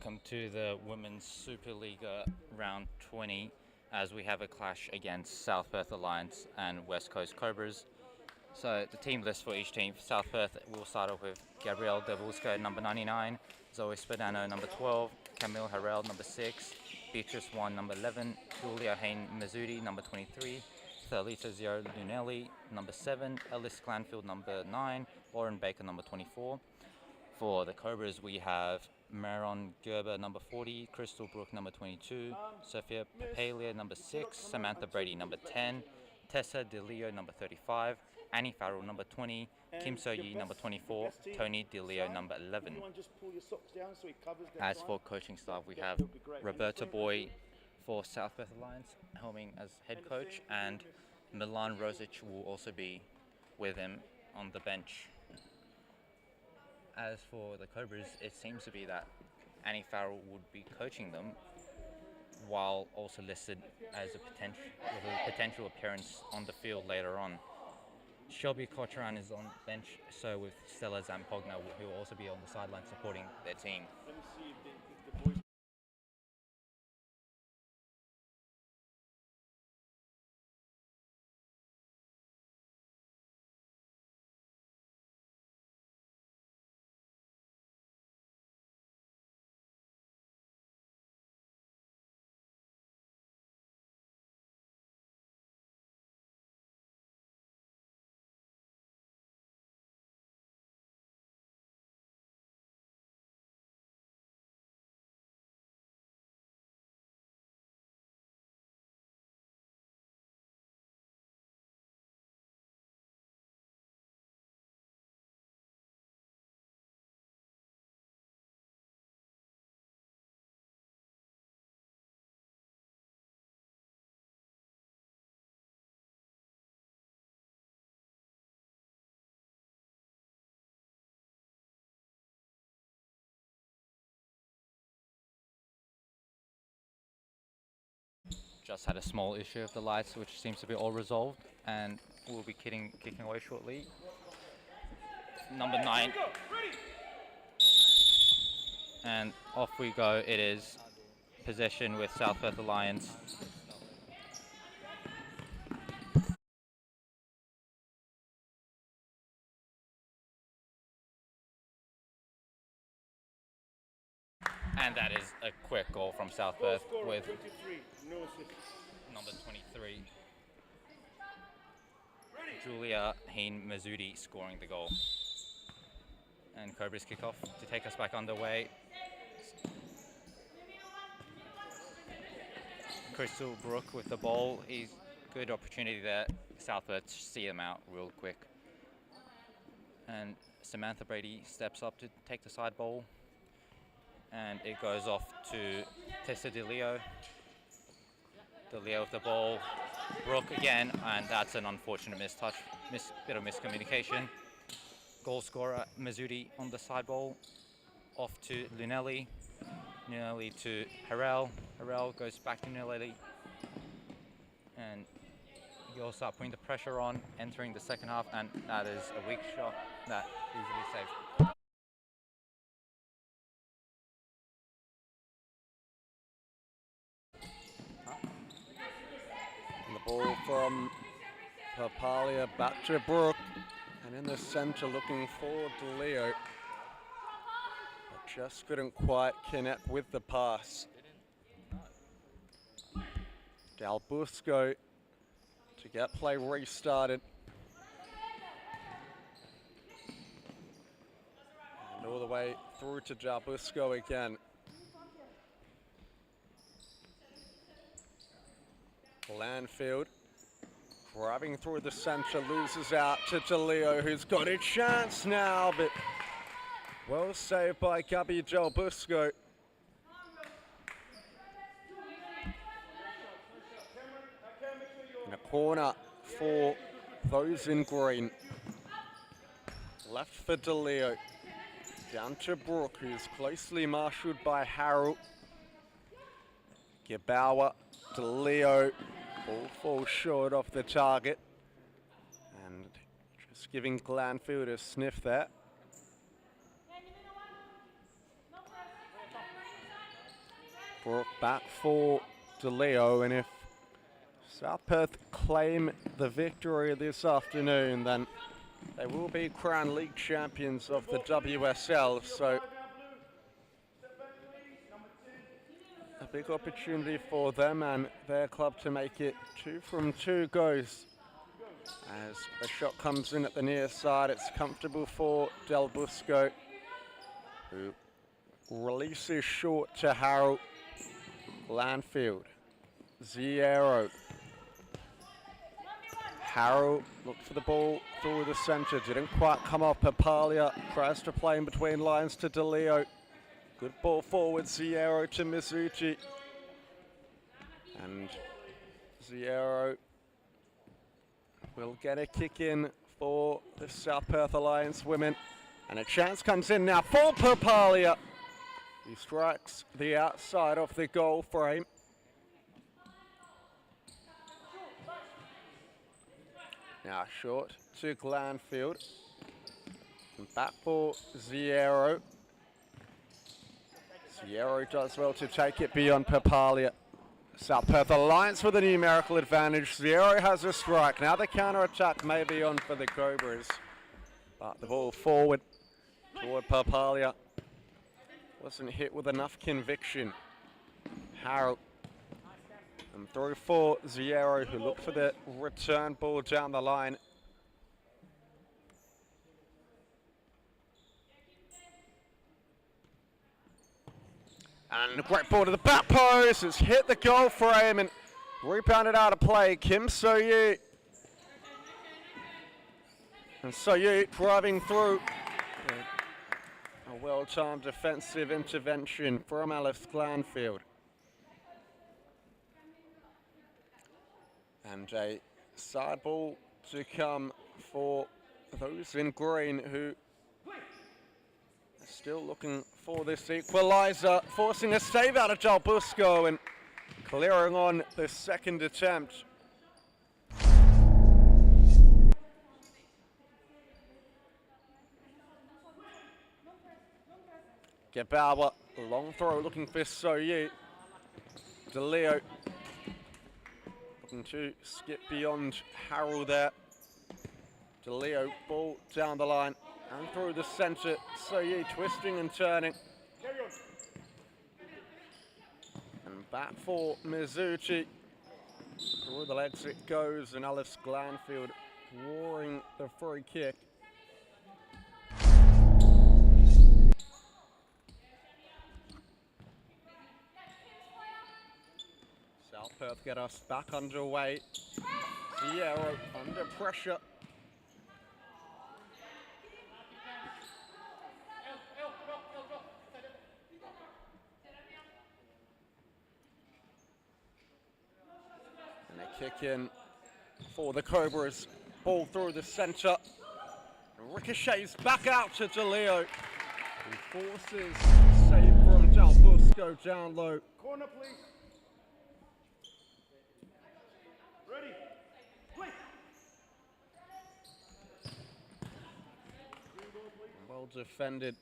welcome to the Women's Supa-Liga round 20 as we have a clash against South Perth Alliance and West Coast Cobras. So the team list for each team. For South Perth, we'll start off with Gabrielle Devulsko, number 99, Zoe Spadano, number 12, Camille Harrell, number 6, Beatrice Wan, number 11, Julia Hain Mazzuti, number 23, Thalita Zio Lunelli, number 7, Ellis Clanfield, number 9, Lauren Baker, number 24. For the Cobras, we have Maron Gerber, number 40, Crystal Brook, number 22, Sophia Papalia, number 6, Samantha Brady, number 10, Tessa DeLeo, number 35, Annie Farrell, number 20, Kim So-Yi, number 24, Tony DeLeo, number 11. As for coaching staff, we have Roberta Boy for South Perth Alliance, helming as head coach, and Milan Rosic will also be with him on the bench. As for the Cobras, it seems to be that Annie Farrell would be coaching them, while also listed as a potential appearance on the field later on. Shelby Cochran is on the bench, so with Stella Zampogna, who will also be on the sideline supporting their team. Just had a small issue with the lights, which seems to be all resolved, and we'll be kicking away shortly. Number 9. And off we go. It is possession with South Perth Alliance. And that is a quick goal from South Perth with number 23, Julia Hain Mazzuti, scoring the goal. And Cobras kick off to take us back underway. Crystal Brook with the ball. Good opportunity there. South Perth see them out real quick. And Samantha Brady steps up to take the side ball. And it goes off to Tessa DeLeo. DeLeo with the ball. Brook again, and that's an unfortunate mistouch. Bit of miscommunication. Goal scorer Mazzuti on the side ball. Off to Lunelli. Lunelli to Harrell. Harrell goes back to Lunelli. And he'll start putting the pressure on, entering the second half, and that is a weak shot that easily saved. Ball from Papalia back to Brook, and in the centre looking for DeLeo, but just couldn't quite connect with the pass. Dalbusco to get play restarted. And all the way through to Dalbusco again. Landfield grabbing through the centre, loses out to DeLeo, who's got a chance now, but well saved by Gabby Dalbusco. And a corner for those in green. Left for DeLeo. Down to Brook, who's closely marshalled by Harrell. Gebauer, DeLeo. Ball falls short off the target, and just giving Glanfield a sniff there. Brooke back for DeLeo, and if South Perth claim the victory this afternoon, then they will be crowned league champions of the WSL. So a big opportunity for them and their club to make it 2 from 2 goes. As a shot comes in at the near side, it's comfortable for Del Busco, who releases short to Harold. Landfield, Ziero. Harold looked for the ball through the centre, didn't quite come off. Papalia tries to play in between lines to DeLeo. Good ball forward, Ziero to Mizuchi. And Ziero will get a kick in for the South Perth Alliance women. And a chance comes in now for Papalia. He strikes the outside of the goal frame. Now short to Glanfield. And back for Ziero. Ziero does well to take it beyond Papalia. South Perth Alliance with a numerical advantage. Ziero has a strike. Now the counter-attack may be on for the Cobras. But the ball forward toward Papalia wasn't hit with enough conviction. Harold. And through for Ziero, who looked for the return ball down the line. And a great ball to the back post. It's hit the goal frame and rebounded out of play. Kim Soyu. And Soyu driving through. A well-timed defensive intervention from Alice Glanfield. And a side ball to come for those in green who are still looking for this equaliser, forcing a save out of Del Busco and clearing on the second attempt. Gebawa, long throw looking for Soyu. DeLeo looking to skip beyond Harold there. DeLeo, ball down the line and through the centre. Soyu twisting and turning. And back for Mizuchi. Through the legs it goes, and Alice Glanfield roaring the free kick. South Perth get us back underway. Ziero under pressure. And a kick in for the Cobras. Ball through the centre. Ricochets back out to DeLeo. He forces save from Del Busco down low. Corner, please. Ready. Play. Well defended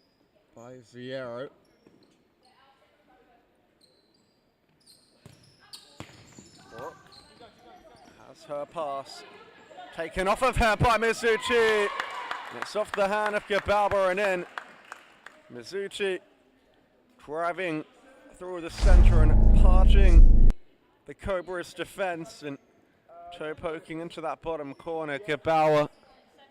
by Ziero. Brooke has her pass taken off of her by Mizuchi. It's off the hand of Gebalba and in. Mizuchi driving through the centre and parting the Cobras defence and toe poking into that bottom corner. Gebalba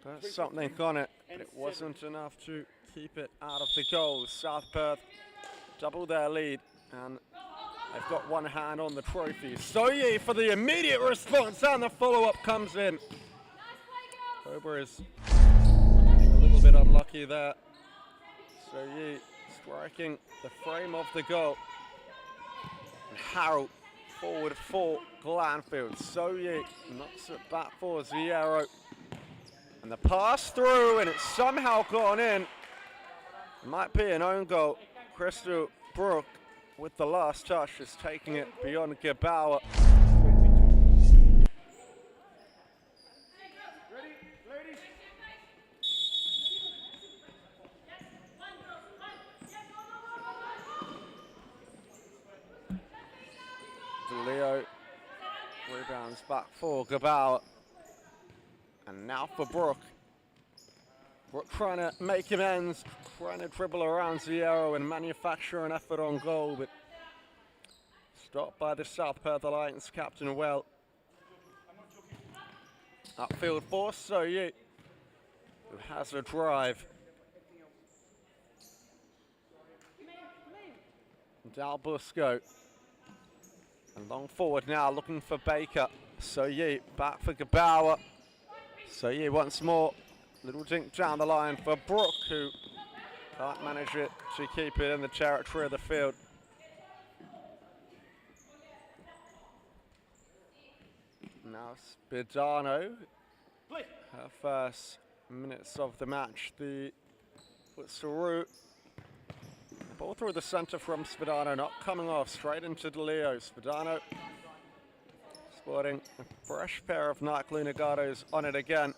does something on it, but it wasn't enough to keep it out of the goal. South Perth double their lead and they've got one hand on the trophy. Soye for the immediate response and the follow-up comes in. Cobras a little bit unlucky there. Soye striking the frame of the goal. And Harold forward for Glanfield. Soye knocks it back for Ziero. And the pass through, and it's somehow gone in. It might be an own goal. Crystal Brooke with the last touch is taking it beyond Gebalba. DeLeo rebounds back for Gabauer. And now for Brooke. Brooke trying to make amends, trying to dribble around Ziero and manufacture an effort on goal, but stopped by the South Perth Alliance captain well. Upfield for Soyi, who has a drive. Dal Busco. And long forward now, looking for Baker. Soyi back for Gabauer. Soyi once more. Little dink down the line for Brooke, who can't manage it to keep it in the territory of the field. Now Spadano, her first minutes of the match. The Futsaru. Ball through the centre from Spadano, not coming off, straight into DeLeo. Spadano sporting a fresh pair of Nike Lunagados on it again.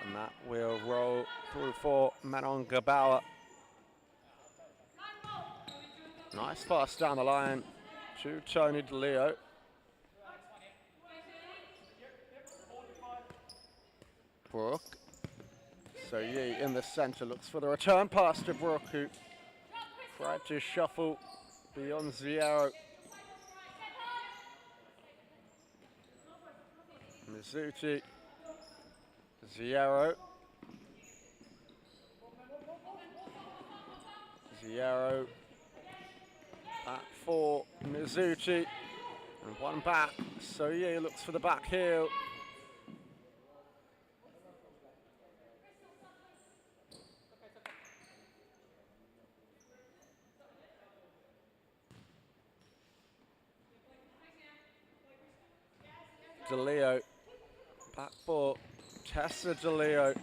And that will roll through for Manon Gabauer. Nice pass down the line to Tony DeLeo. Brooke. Soyi in the centre, looks for the return pass to Brooke, who tried to shuffle beyond Ziero. Mizuti. Ziero. Ziero. Back for Mizuti. And one back. Soyi looks for the back heel. DeLeo. Back for Tessa DeLeo.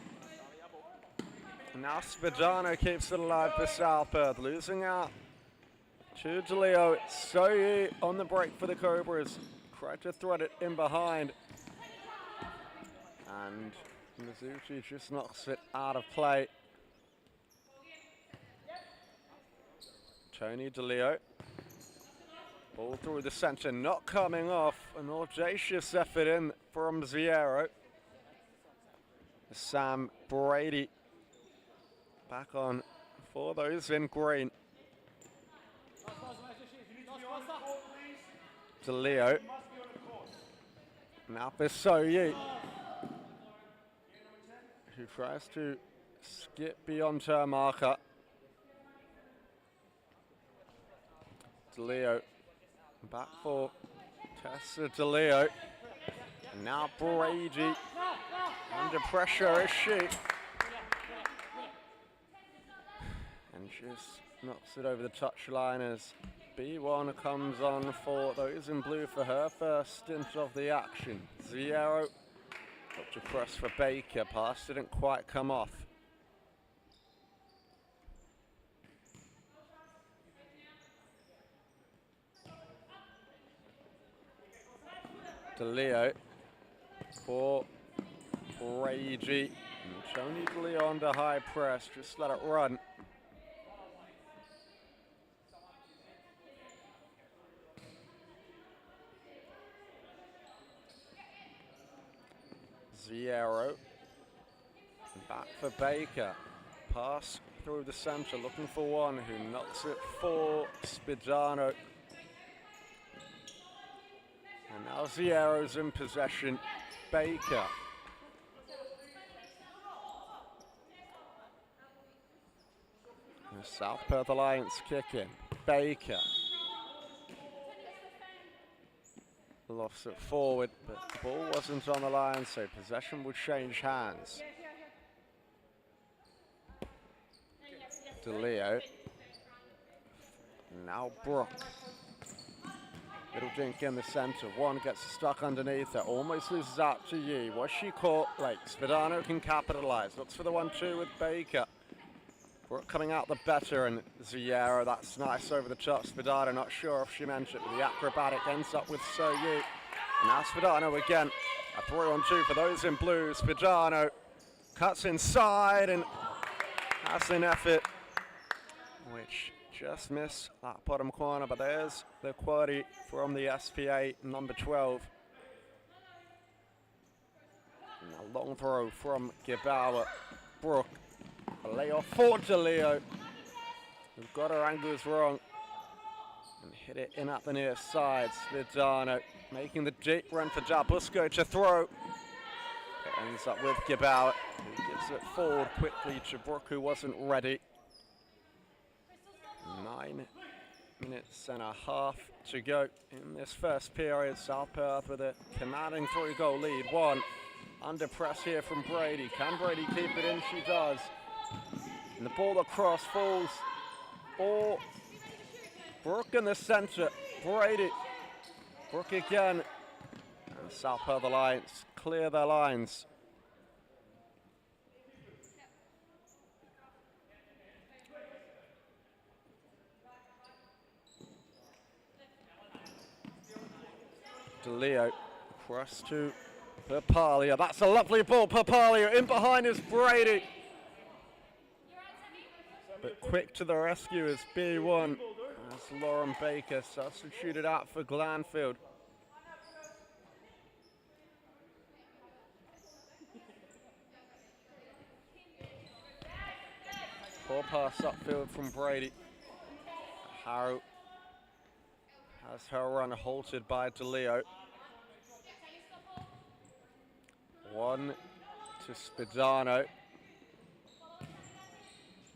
Now Spadano keeps it alive for South Perth, losing out to DeLeo. It's Soyi on the break for the Cobras. Tried to thread it in behind. And Mizuti just knocks it out of play. Tony DeLeo. Ball through the centre, not coming off. An audacious effort in from Ziero. Sam Brady back on for those in green. DeLeo. Now for Soyi, who tries to skip beyond her marker. DeLeo back for Tessa DeLeo. And now Brady under pressure is she. And just knocks it over the touchline as B1 comes on for those in blue for her first stint of the action. Ziero looked across for Baker, pass didn't quite come off. DeLeo for Brady. And Tony DeLeo under high press, just let it run. Ziero. Back for Baker. Pass through the centre, looking for one who knocks it for Spadano. And now Ziero's in possession. Baker. The South Perth Alliance kick in. Baker. Lofts it forward, but the ball wasn't on the line, so possession would change hands. DeLeo. Now Brooke. Little dink in the centre. One gets stuck underneath her. Almost loses out to Yi. Was she caught? Late. Spadano can capitalise. Looks for the 1-2 with Baker. Brooke coming out the better, and Ziero, that's nice over the top. Spadano, not sure if she meant it, but the acrobatic ends up with Soyi. And now Spadano again. A 3-on-2 for those in blue. Spadano cuts inside and has an effort which just miss that bottom corner, but there's the quality from the SPA number 12. And a long throw from Gibauer. Brooke, a layoff for DeLeo, who got her angles wrong and hit it in at the near side. Svidano making the deep run for Jabusco to throw. It ends up with Gibauer, who gives it forward quickly to Brooke, who wasn't ready. 9 minutes and a half to go in this first period. South Perth with a commanding 3-goal lead. One under press here from Brady. Can Brady keep it in? She does. And the ball across falls for Brooke in the centre. Brady. Brooke again. And South Perth Alliance clear their lines. DeLeo across to Papalia. That's a lovely ball. Papalia in behind is Brady. But quick to the rescue is B1 as Lauren Baker substituted out for Glanfield. Ball pass upfield from Brady. Harrow has her run halted by DeLeo. 1 to Spadano.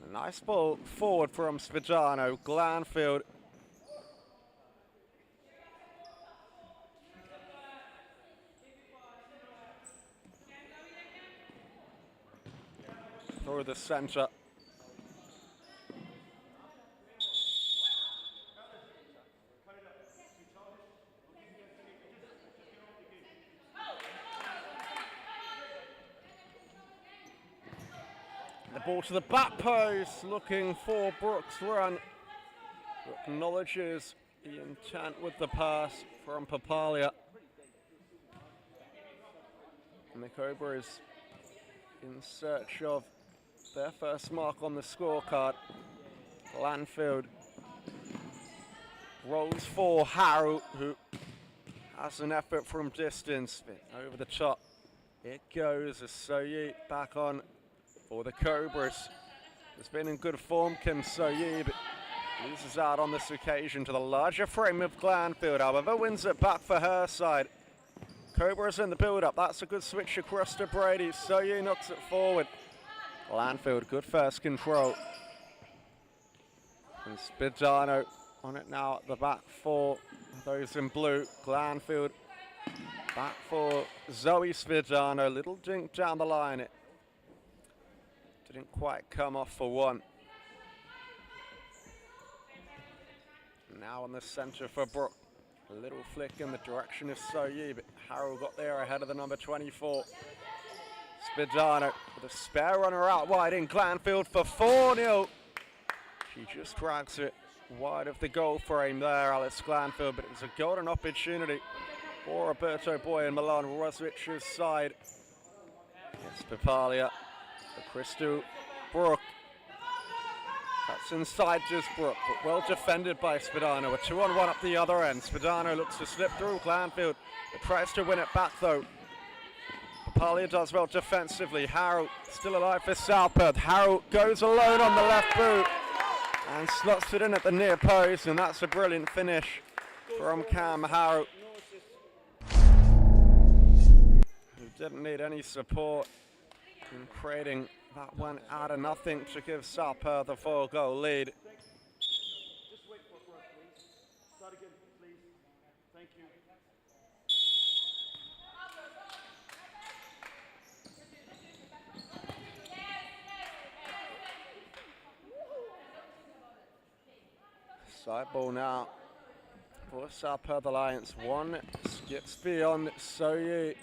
A nice ball forward from Spadano. Glanfield. Through the centre. The ball to the back post, looking for Brooks' run. Acknowledges the intent with the pass from Papalia. And the Cobras in search of their first mark on the scorecard. Glanfield rolls for Harrow, who has an effort from distance. Over the top it goes as Soyi back on for the Cobras. Has been in good form, Kim Soyi, but loses out on this occasion to the larger frame of Glanfield. However, wins it back for her side. Cobras in the build-up. That's a good switch across to Brady. Soyi knocks it forward. Glanfield, good first control. And Spadano on it now at the back for those in blue. Glanfield back for Zoe Spadano. Little dink down the line. It didn't quite come off for one. Now in the centre for Brooke. A little flick in the direction of Soyi, but Harrow got there ahead of the number 24. Spadano with a spare runner out wide in Glanfield for 4-0. She just drags it wide of the goal frame there, Alice Glanfield, but it was a golden opportunity for Roberto Boy and Milan Roswich's side. It's Papalia. Crystal Brooke. That's inside just Brooke, but well defended by Spadano. A 2-on-1 up the other end. Spadano looks to slip through Glanfield, but tries to win it back though. Papalia does well defensively. Harrow still alive for South Perth. Harrow goes alone on the left boot and slots it in at the near post, and that's a brilliant finish from Cam Harrow, who didn't need any support in creating that one out of nothing to give South Perth a 4-goal lead. Just wait for front, please. Start again, please. Thank you. Side ball now for South Perth Alliance. One skips beyond Soyi.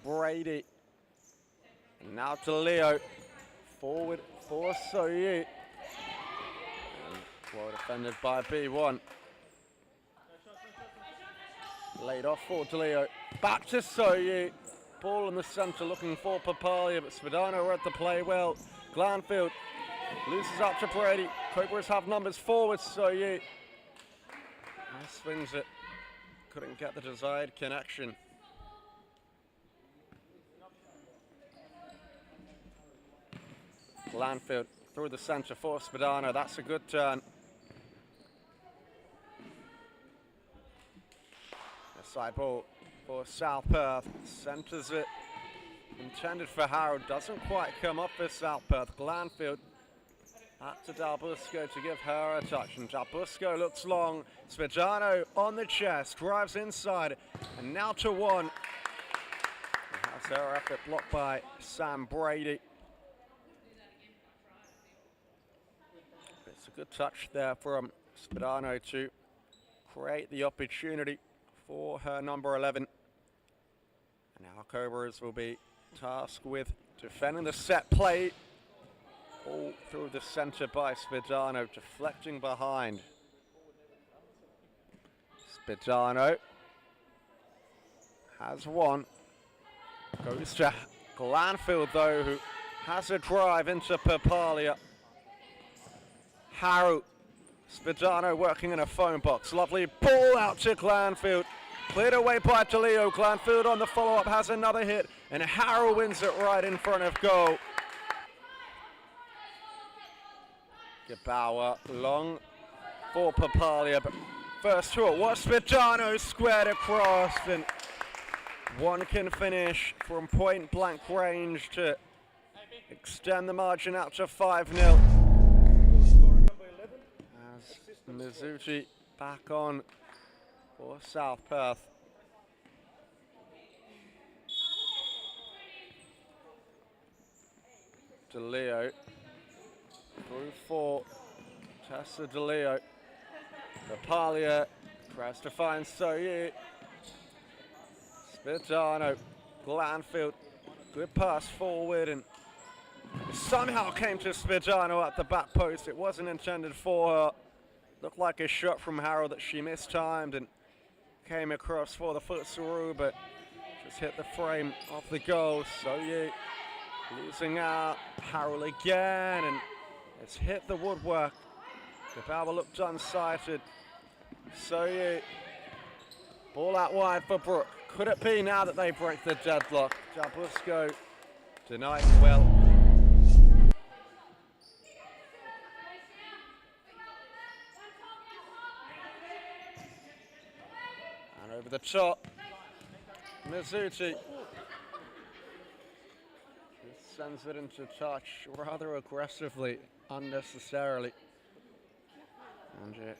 Brady. And now to Leo. Forward for Soyi. Well defended by B1. Laid off for DeLeo. Back to Soyi. Ball in the centre looking for Papalia, but Spadano read the play well. Glanfield Loses up to Brady. Cobras have numbers forward, so yeah. Swings it. Couldn't get the desired connection. Glanfield through the centre for Spadano. That's a good turn. A side ball for South Perth. Centres it. Intended for Harold. Doesn't quite come up for South Perth. Glanfield back to Dalbusco to give her a touch. And Dalbusco looks long. Spadano on the chest. Drives inside. And now to one. Has her effort blocked by Sam Brady. It's a good touch there from Spadano to create the opportunity for her number 11. And now Cobras will be tasked with defending the set play. All through the centre by Spadano, deflecting behind. Spadano has one. Goes to Glanfield though, who has a drive into Papalia. Harrow, Spadano working in a phone box. Lovely ball out to Glanfield. Cleared away by DeLeo. Glanfield on the follow-up has another hit. And Harrow wins it right in front of goal. Gebauer long for Papalia. But first to it was Spadano squared across. And one can finish from point blank range to extend the margin out to 5-0. Mizuchi back on for South Perth. DeLeo through for Tessa DeLeo. Papalia tries to find Soye. Spadano, Glanfield, good pass forward and somehow came to Spadano at the back post. It wasn't intended for her. Looked like a shot from Harold that she mistimed and came across for the futsal, but just hit the frame of the goal. Soye losing out. Harold again, and it's hit the woodwork. Gebauer looked unsighted. Soye, ball out wide for Brooke. Could it be now that they break the deadlock? Dalbusco denied well. Over the top, Mizuchi just sends it into touch rather aggressively, unnecessarily. And it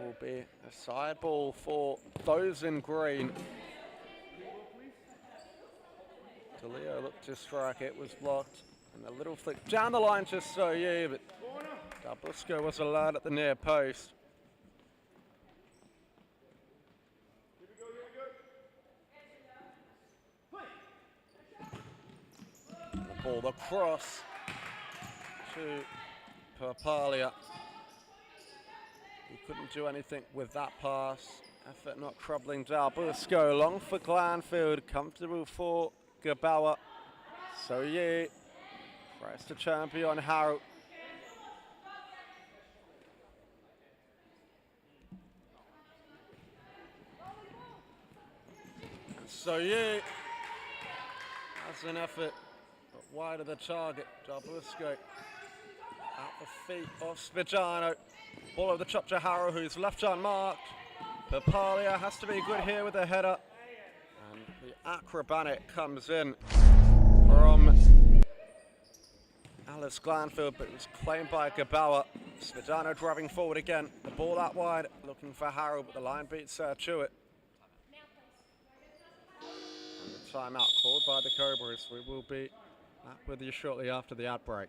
will be a side ball for those in green. DeLeo looked to strike, it was blocked. And a little flick down the line to Soye, but Dalbusco was allowed at the near post. Ball across to Papalia. He couldn't do anything with that pass. Effort not troubling Dalbusco. Long for Glanfield. Comfortable for Gebauer. Soye tries to champion Harrow. Soye has an effort. Wide of the target, Dalbusco at the feet of Spadano. Ball over the top to Harrow, who's left unmarked. Papalia has to be good here with the header. And the acrobatic comes in from Alice Glanfield, but it was claimed by Gebauer. Spadano driving forward again. The ball out wide, looking for Harrow, but the line beats her to it. And the timeout called by the Cobras. We will be back with you shortly after the outbreak.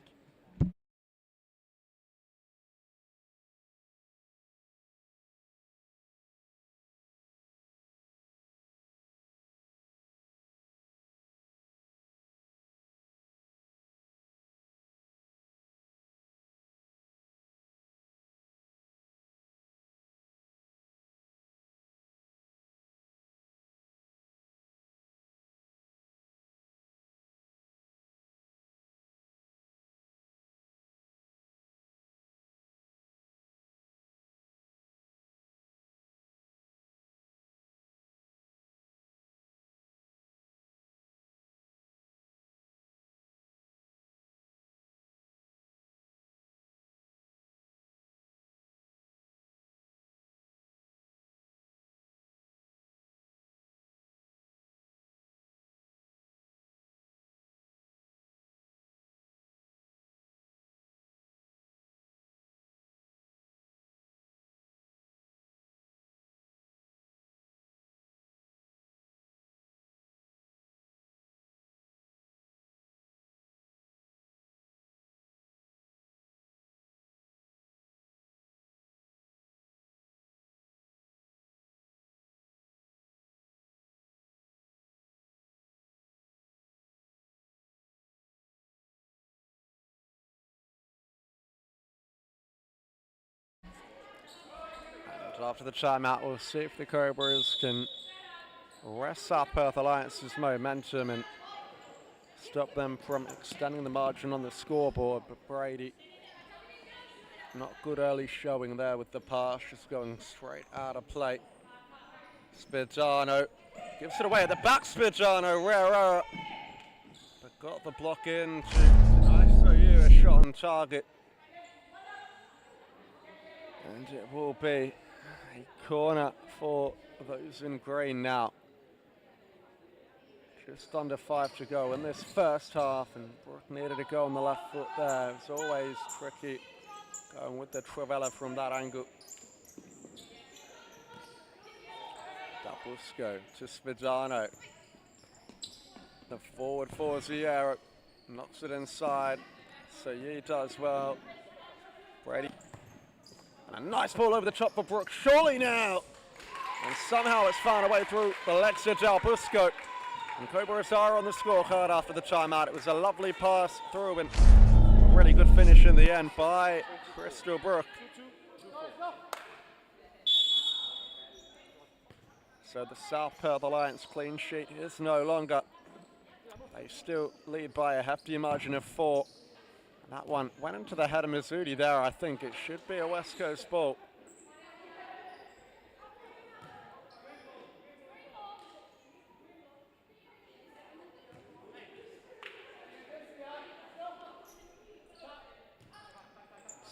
after the timeout. We'll see if the Cobras can rest up Perth Alliance's momentum and stop them from extending the margin on the scoreboard. But Brady, not good early showing there with the pass, just going straight out of play. Spidano gives it away at the back. Spidano, rare error, but got the block in to nice a shot on target. And it will be a corner for those in green now. Just under 5 to go in this first half, and Brooke needed to go on the left foot there. It's always tricky going with the Trivella from that angle. Dabusco to Spidano. The forward for Ziero. Knocks it inside. So Yi does well. Brady. And a nice ball over the top for Brooke. Surely now. And somehow it's found a way through the legs of Dabusco. And Cobras are on the scorecard after the timeout. It was a lovely pass through and a really good finish in the end by Crystal Brook. So the South Perth Alliance clean sheet is no longer. They still lead by a hefty margin of 4. And that one went into the head of Mizzuti there, I think. It should be a West Coast ball.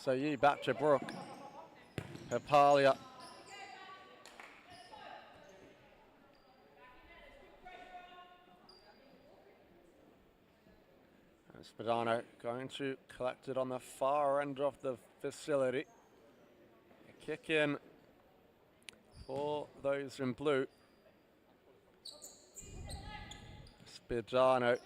So Yi back to Brooke. Hepalia. And Spadano going to collect it on the far end of the facility. A kick in for those in blue. Spadano.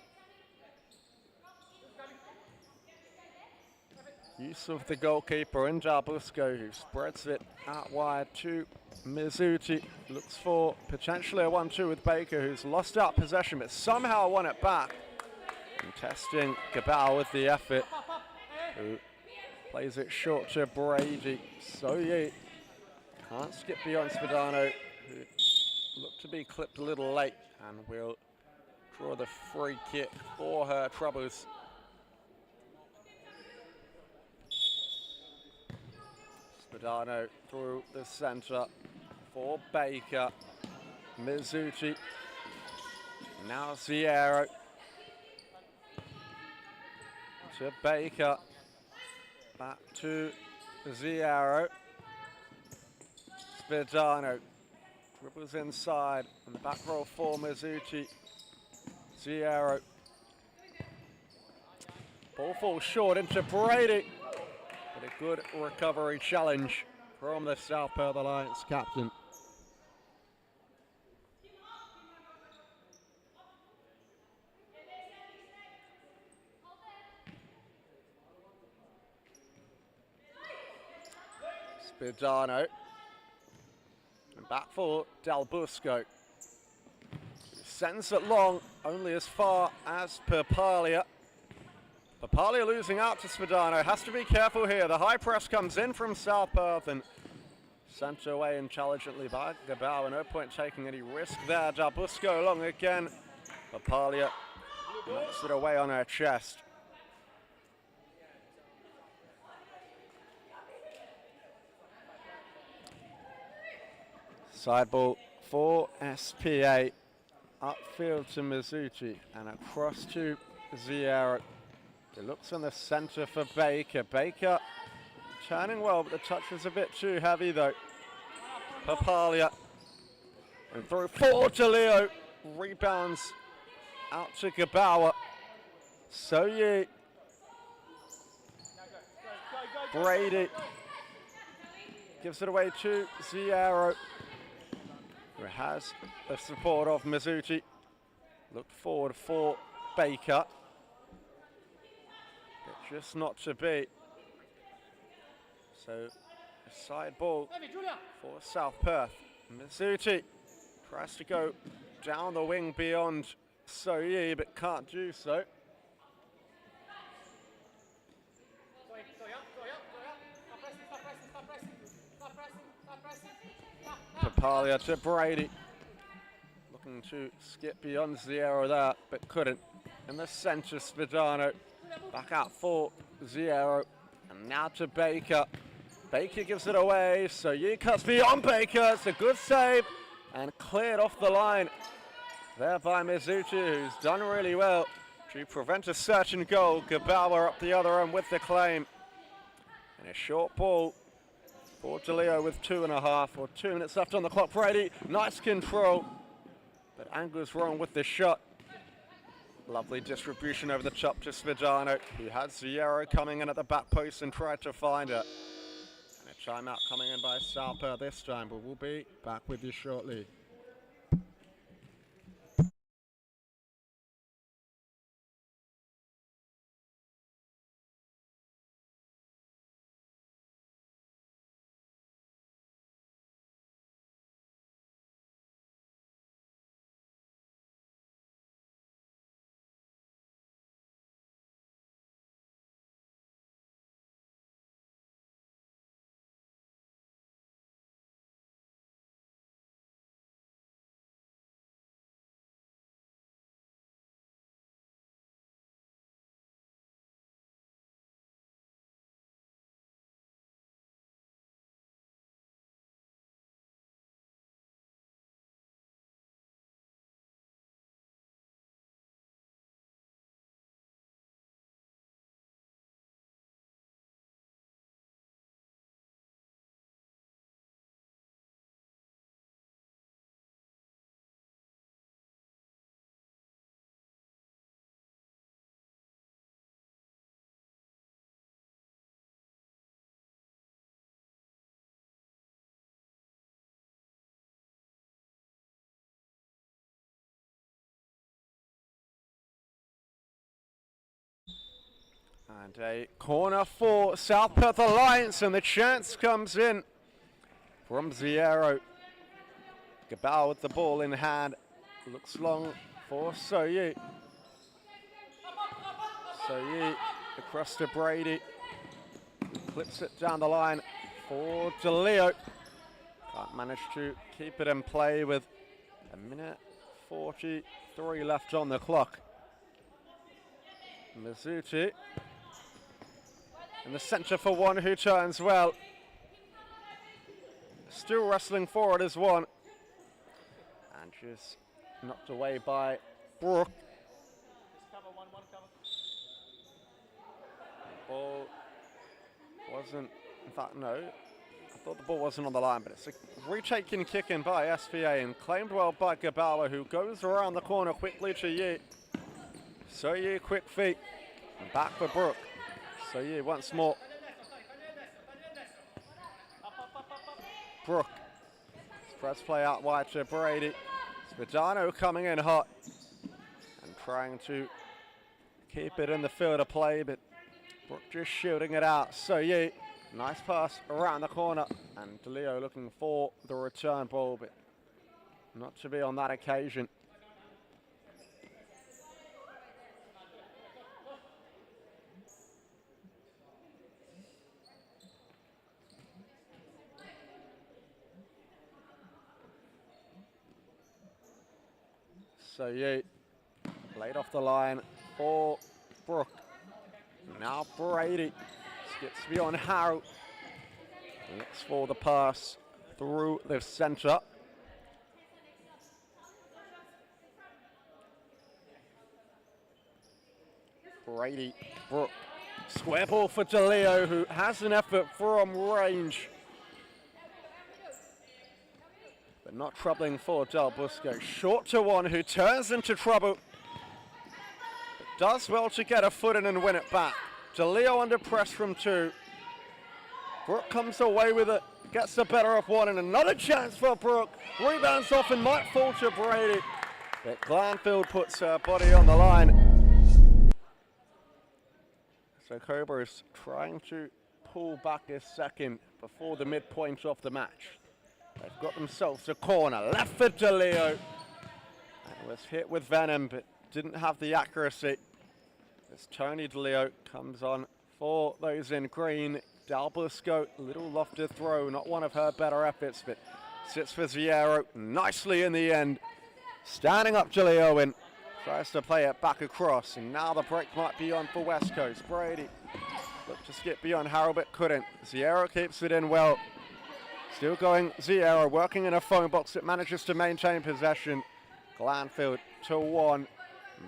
Use of the goalkeeper in Dabusco, who spreads it out wide to Mizzuti. Looks for potentially a 1-2 with Baker, who's lost out possession but somehow won it back. And testing Gabal with the effort, who plays it short to Brady. So Yi can't skip beyond Spadano, who looked to be clipped a little late, and will draw the free kick for her troubles. Spadano through the centre for Baker. Mizzuti. Now Ziero. To Baker. Back to Ziero. Spadano. Dribbles inside. And the back row for Mizzuti. Ziero. Ball falls short into Brady. But a good recovery challenge from the South Perth Alliance captain. Spidano. And back for Dabusco. Sends it long, only as far as Papalia. Papalia losing out to Spadano. Has to be careful here. The high press comes in from South Perth and sent away intelligently by Gabal. No point taking any risk there. Dabusco long again. Papalia knocks it away on her chest. Side ball for SPA. Upfield to Mizzuti and across to Ziero. It looks in the centre for Baker. Baker turning well, but the touch was a bit too heavy though. Papalia. And through forward to Leo. Rebounds out to Gabawa. So Yi. Brady. Gives it away to Ziero, who has the support of Mizzuti. Looked forward for Baker. But just not to be. So a side ball for South Perth. Mizzuti tries to go down the wing beyond Soyi, but can't do so. Palia to Brady. Looking to skip beyond Zierro there, but couldn't. In the centre, Svedano. Back out for Zierro. And now to Baker. Baker gives it away, so Yi cuts beyond Baker. It's a good save and cleared off the line there by Mizuchi, who's done really well to prevent a certain goal. Gabawa up the other end with the claim. And a short ball for DeLeo with 2.5 or 2 minutes left on the clock. Brady, nice control, but angles wrong with the shot. Lovely distribution over the top to Svedano, who had Zierro coming in at the back post and tried to find her. And a timeout coming in by Salper this time, but we'll be back with you shortly. And a corner for South Perth Alliance, and the chance comes in from Zierro. Gabal with the ball in hand, looks long for Soyi. Soyi across to Brady, clips it down the line for DeLeo. Can't manage to keep it in play with 1:43 left on the clock. Mizuchi in the centre for one who turns well. Still wrestling forward as one. And just knocked away by Brooke. The ball wasn't, in fact, no. I thought the ball wasn't on the line, but it's a retaken kick in by SPA and claimed well by Gabawa, who goes around the corner quickly to Yi. So Yi, quick feet, and back for Brooke. So Yi once more. Brooke. Press play out wide to Brady. Svedano coming in hot and trying to keep it in the field of play, but Brooke just shooting it out. So Yi, nice pass around the corner, and DeLeo looking for the return ball, but not to be on that occasion. So Yi, laid off the line for Brooke. Now Brady skips beyond Harrow. Looks for the pass through the centre. Brady, Brooke. Square ball for DeLeo, who has an effort from range. But not troubling for Del Busco. Short to one, who turns into trouble. But does well to get a foot in and win it back. DeLeo under press from two. Brooke comes away with it, gets the better of one, and another chance for Brooke. Rebounds off and might fall to Brady. But Glanfield puts her body on the line. So Cobras trying to pull back a second before the midpoint of the match. They've got themselves a corner, left for DeLeo. And was hit with venom, but didn't have the accuracy. As Tony DeLeo comes on for those in green. Dalbusco, little lofted throw, not one of her better efforts, but Sits for Ziero nicely in the end. Standing up, Julie Owen tries to play it back across, and now the break might be on for West Coast. Brady looked to skip beyond Harold but couldn't. Ziero keeps it in well. Still going Ziero, working in a phone box that manages to maintain possession. Glanfield to 1.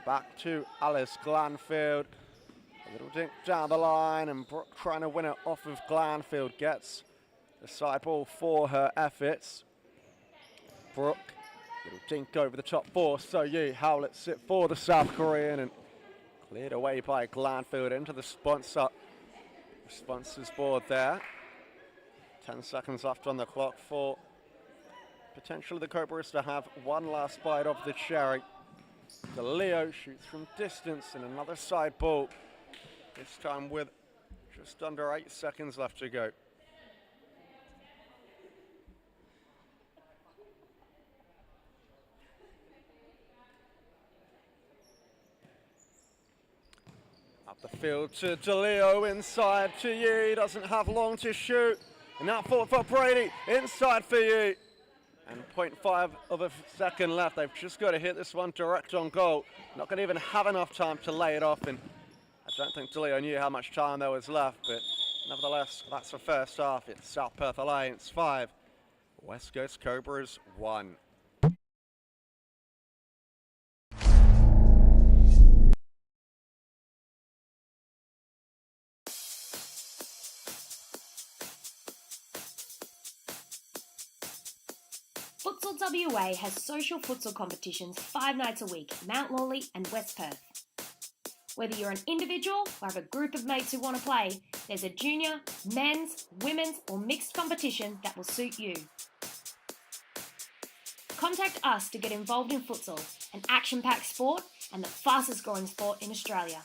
Back to Alice Glanfield. A little dink down the line, and Brooke trying to win it off of Glanfield. Gets the side ball for her efforts. Brooke, little dink over the top for So-Yi. Howlett's it for the South Korean, and cleared away by Glanfield into the sponsors board there. 10 seconds left on the clock for potentially the Cobras to have one last bite of the cherry. The Leo shoots from distance, and another side ball, this time with just under 8 seconds left to go. Up the field to DeLeo, inside to Yi, doesn't have long to shoot. And now for Brady, inside for Yi. And 0.5 of a second left. They've just got to hit this one direct on goal. Not going to even have enough time to lay it off. And I don't think DeLeo knew how much time there was left. But nevertheless, that's the first half. It's South Perth Alliance 5, West Coast Cobras 1. Futsal WA has social futsal competitions 5 nights a week, Mount Lawley and West Perth. Whether you're an individual or have a group of mates who want to play, there's a junior, men's, women's or mixed competition that will suit you. Contact us to get involved in futsal, an action-packed sport and the fastest growing sport in Australia.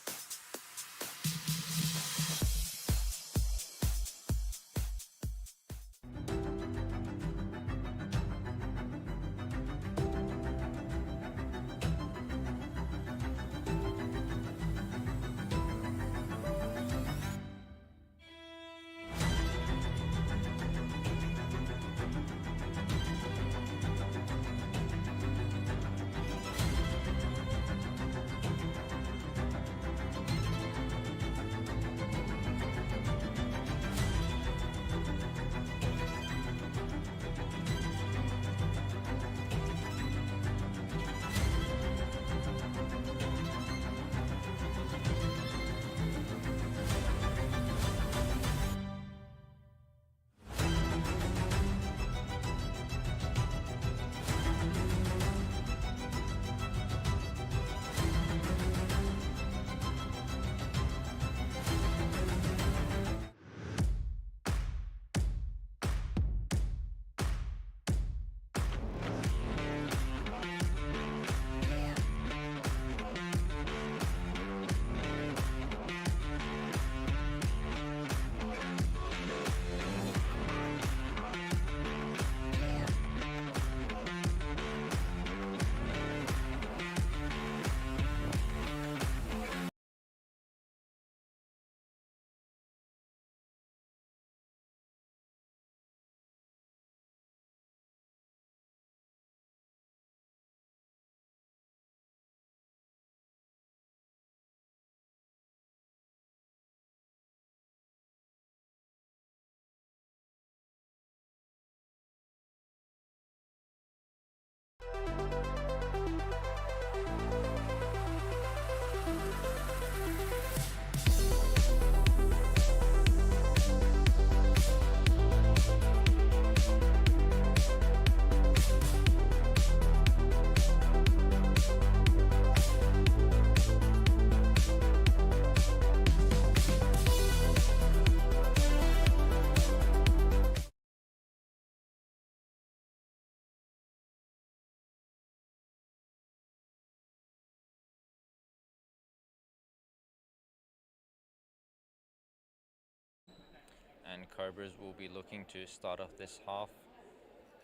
And Cobras will be looking to start off this half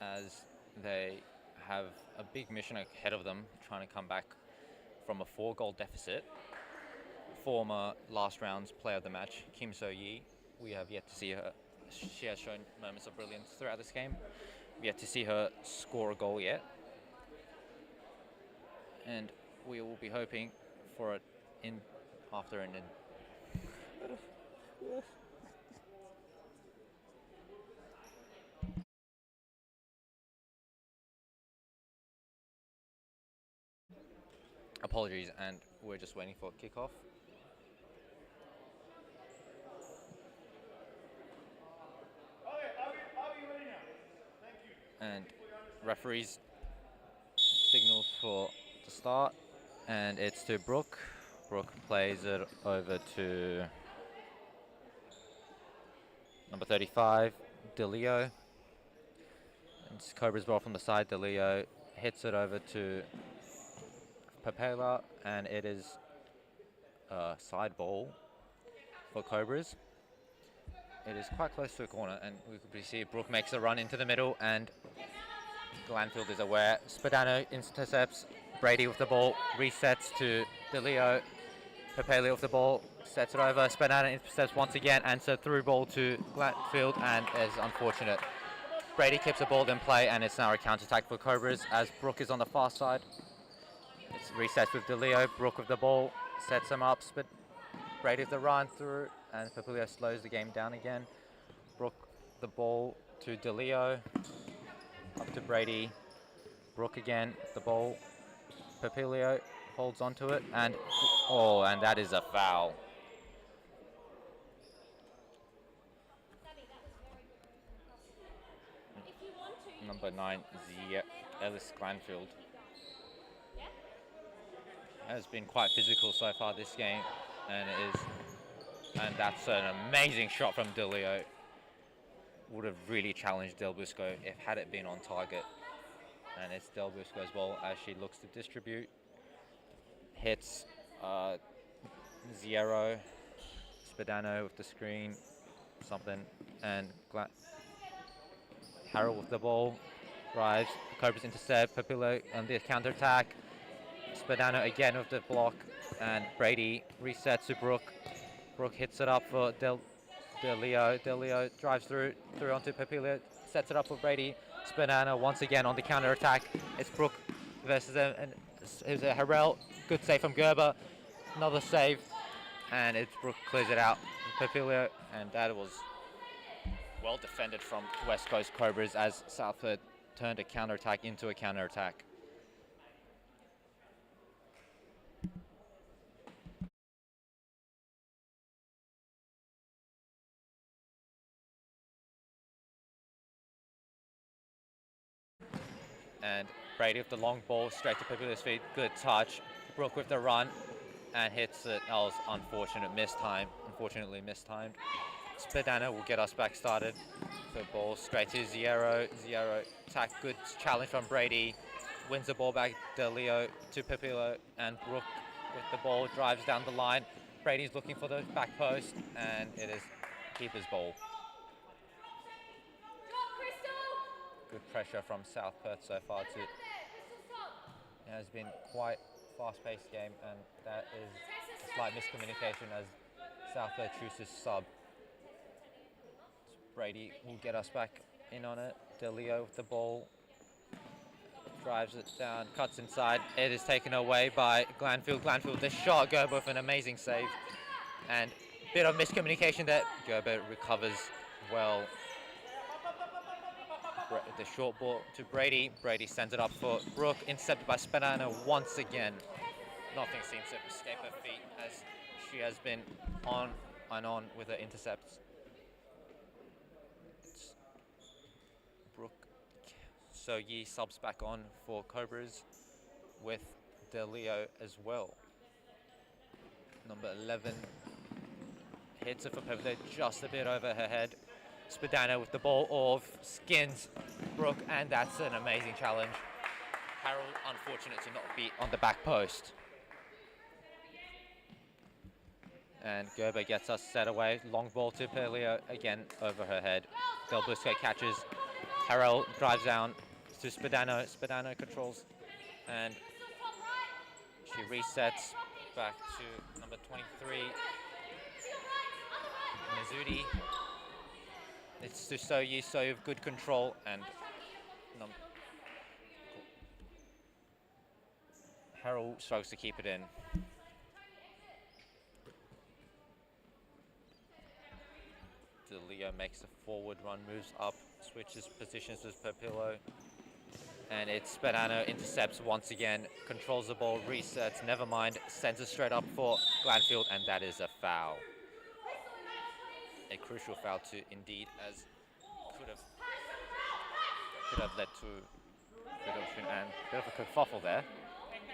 as they have a big mission ahead of them, trying to come back from a 4-goal deficit. Former last round's player of the match, Kim So-Yi, we have yet to see her. She has shown moments of brilliance throughout this game. yet to see her score a goal yet. And we will be hoping for it in after an in. Apologies, and we're just waiting for kickoff. And referees signals for the start, and it's to Brooke. Brooke plays it over to number 35, DeLeo. And it's Cobra's ball from the side. DeLeo hits it over to Papela, and it is a side ball for Cobras. It is quite close to a corner, and we could see Brooke makes a run into the middle, and Glanfield is aware. Spadano intercepts. Brady with the ball, resets to DeLeo. Papele with the ball, sets it over. Spadano intercepts once again, and it's a through ball to Glanfield, and is unfortunate. Brady keeps the ball in play, and it's now a counter-attack for Cobras as Brooke is on the far side. It's resets with DeLeo. Brooke with the ball, sets him up. Brady with the run through, and Papilio slows the game down again. Brooke the ball to DeLeo, up to Brady. Brooke again, the ball. Papilio holds onto it, and and that is a foul. Number 9, Ellis Glanfield, has been quite physical so far this game, and that's an amazing shot from DeLeo. Would have really challenged Del Busco if had it been on target. And it's Del Busco's ball as she looks to distribute. Hits Zierro, Spadano with the screen, and Harrell with the ball, drives, Cobras intercept, Papillo on the counter-attack, Spadano again with the block, and Brady resets to Brooke. Brooke hits it up for DeLeo. DeLeo drives through onto Papillo, sets it up for Brady. Spadano once again on the counter-attack. It's Brooke versus him, and it's a Harrell. Good save from Gerber. Another save, and it's Brooke clears it out. Papilio, and that was well defended from West Coast Cobras as Southford turned a counter-attack into a counter-attack. And Brady with the long ball straight to Papilio's feet. Good touch. Brooke with the run and hits it. That was unfortunately mistimed. Spadano will get us back started. The ball straight to Zierro. Zierro attack. Good challenge from Brady. Wins the ball back. DeLeo to Papilio, and Brooke with the ball drives down the line. Brady's looking for the back post, and it is keeper's ball. Good pressure from South Perth so far too. It has been quite fast-paced game, and that is a slight miscommunication as South Perth chooses sub. Brady will get us back in on it. DeLeo with the ball, drives it down, cuts inside. It is taken away by Glanfield. Glanfield, the shot. Gerber with an amazing save, and a bit of miscommunication there. Gerber recovers well. The short ball to Brady. Brady sends it up for Brooke, intercepted by Spadano once again. Nothing seems to escape her feet as she has been on and on with her intercepts. It's Brooke. So Yi subs back on for Cobras with DeLeo as well. Number 11 hits it for Pivot just a bit over her head. Spadano with the ball skins Brooke, and that's an amazing challenge. Harold unfortunate to not be on the back post. And Gerber gets us set away. Long ball to Perlio, again over her head. Del Busco catches. Harold drives down to Spadano. Spadano controls, and she resets back to number 23, Mizuti. It's to Soyi with good control, and Harold struggles to keep it in. Leo makes a forward run, moves up, switches positions with Perpillo. And it's Spadano, intercepts once again, controls the ball, resets, never mind, sends it straight up for Glanfield, and that is a foul. A crucial foul to indeed, as could have led to production and a bit of a kerfuffle there.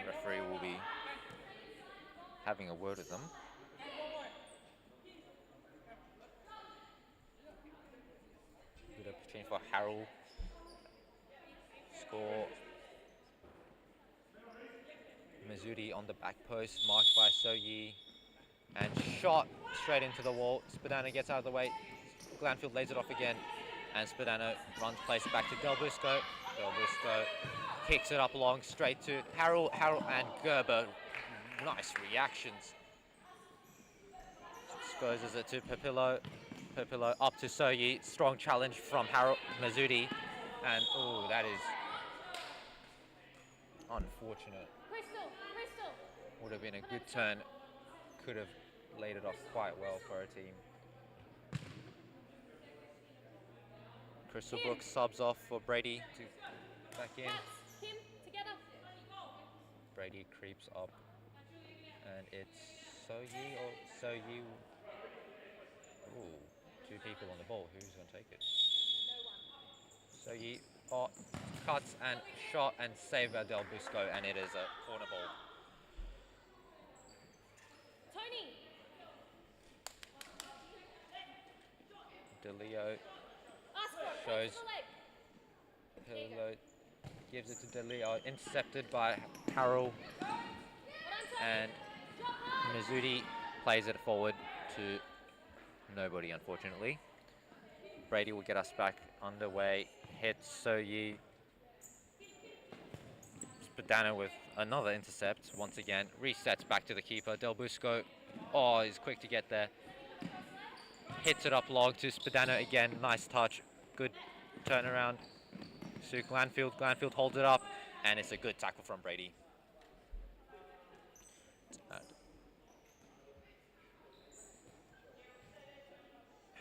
The referee will be having a word with them. Good opportunity for Harold. Score. Mazzuti on the back post, marked by Soyi, and shot straight into the wall. Spadano gets out of the way. Glanfield lays it off again, and Spadano plays it back to Del Busco. Del Busco kicks it up long, straight to Harold and Gerber. Nice reactions. Disposes it to Perpillo. Perpillo up to Soyi. Strong challenge from Harold Mazzuti, and oh, that is unfortunate. Would have been a good turn. Could have laid it off quite well for our team. Crystal Brooks subs off for Brady to back in. Brady creeps up, and it's Soyi or Soyi. Ooh, two people on the ball. Who's going to take it? Soyi cuts and shot and saved by Del Busco, and it is a corner ball. DeLeo shows Perpillo, gives it to DeLeo, intercepted by Harold, and Mazzuti plays it forward to nobody, unfortunately. Brady will get us back underway, hits Soyi. Spadano with another intercept, once again, resets back to the keeper, Del Busco. Oh, he's quick to get there. Hits it up long to Spadano again, nice touch, good turnaround to Glanfield. Glanfield holds it up, and it's a good tackle from Brady.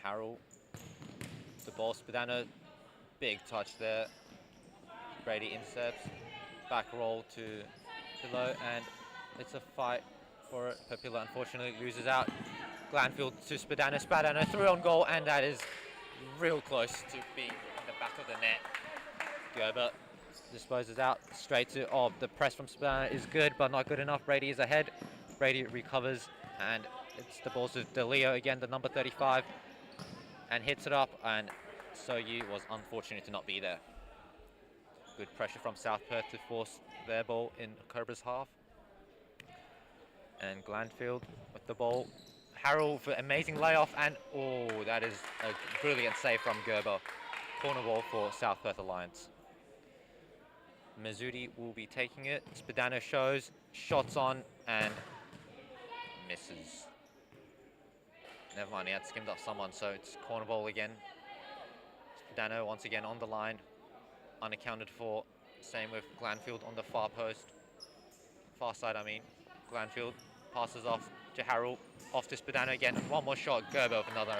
Harold, the ball, Spadano, big touch there. Brady intercepts, back roll to Perpillo, and it's a fight for it. Perpillo unfortunately loses out. Glanfield to Spadano. Spadano through on goal, and that is real close to being in the back of the net. Gerber disposes out straight to, oh, the press from Spadano is good, but not good enough. Brady is ahead. Brady recovers, and it's the ball to DeLeo again, the number 35, and hits it up, and Soyi was unfortunate to not be there. Good pressure from South Perth to force their ball in Cobras half. And Glanfield with the ball. Harold for amazing layoff, and oh, that is a brilliant save from Gerber. Corner ball for South Perth Alliance. Mazzuti will be taking it. Spadano shows, shots on, and misses. Never mind, he had skimmed off someone, so it's corner ball again. Spadano once again on the line, unaccounted for. Same with Glanfield on the far post. Far side, I mean. Glanfield passes off to Harold, off to Spadano again, and one more shot. Gerber with another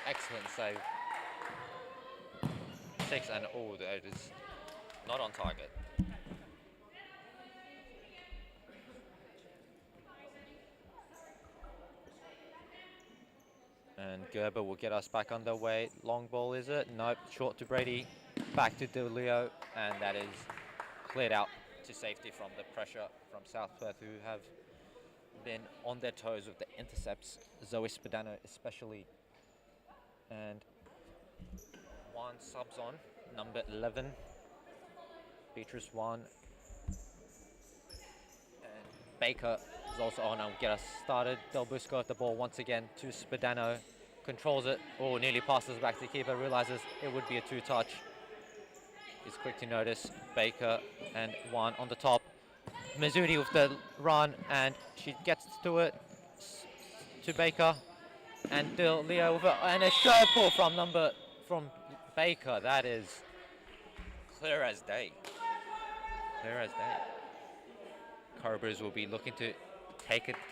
excellent save. 6, and oh, that is not on target. And Gerber will get us back underway. Long ball, is it? Nope, short to Brady. Back to DeLeo, and that is cleared out to safety from the pressure from South Perth, who have been on their toes with the intercepts. Zoe Spadano especially. And one subs on, number 11. Beatrice 1. And Baker is also on and will get us started. Del Busco at the ball once again to Spadano. Controls it. Oh, nearly passes back to the keeper. Realizes it would be a two-touch. He's quick to notice. Baker and 1 on the top. Mazzuti with the run, and she gets to it to Baker, and Leo with and a show pull from Baker. That is clear as day. Clear as day. Cobras will be looking to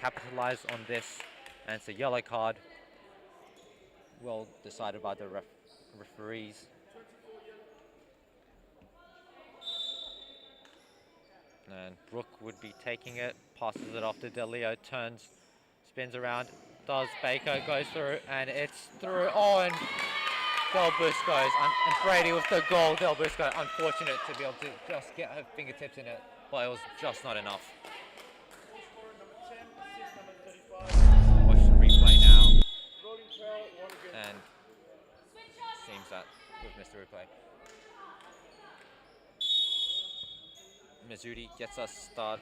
capitalize on this, and it's a yellow card. Well decided by the referees. And Brooke would be taking it, passes it off to Delio, turns, spins around, does Baker, goes through, and it's through. Oh, and Del Busco's, and Brady with the goal. Del Busco, unfortunate to be able to just get her fingertips in it, but it was just not enough. Watch the replay now, and seems that we've missed the replay. Mazzuti gets us start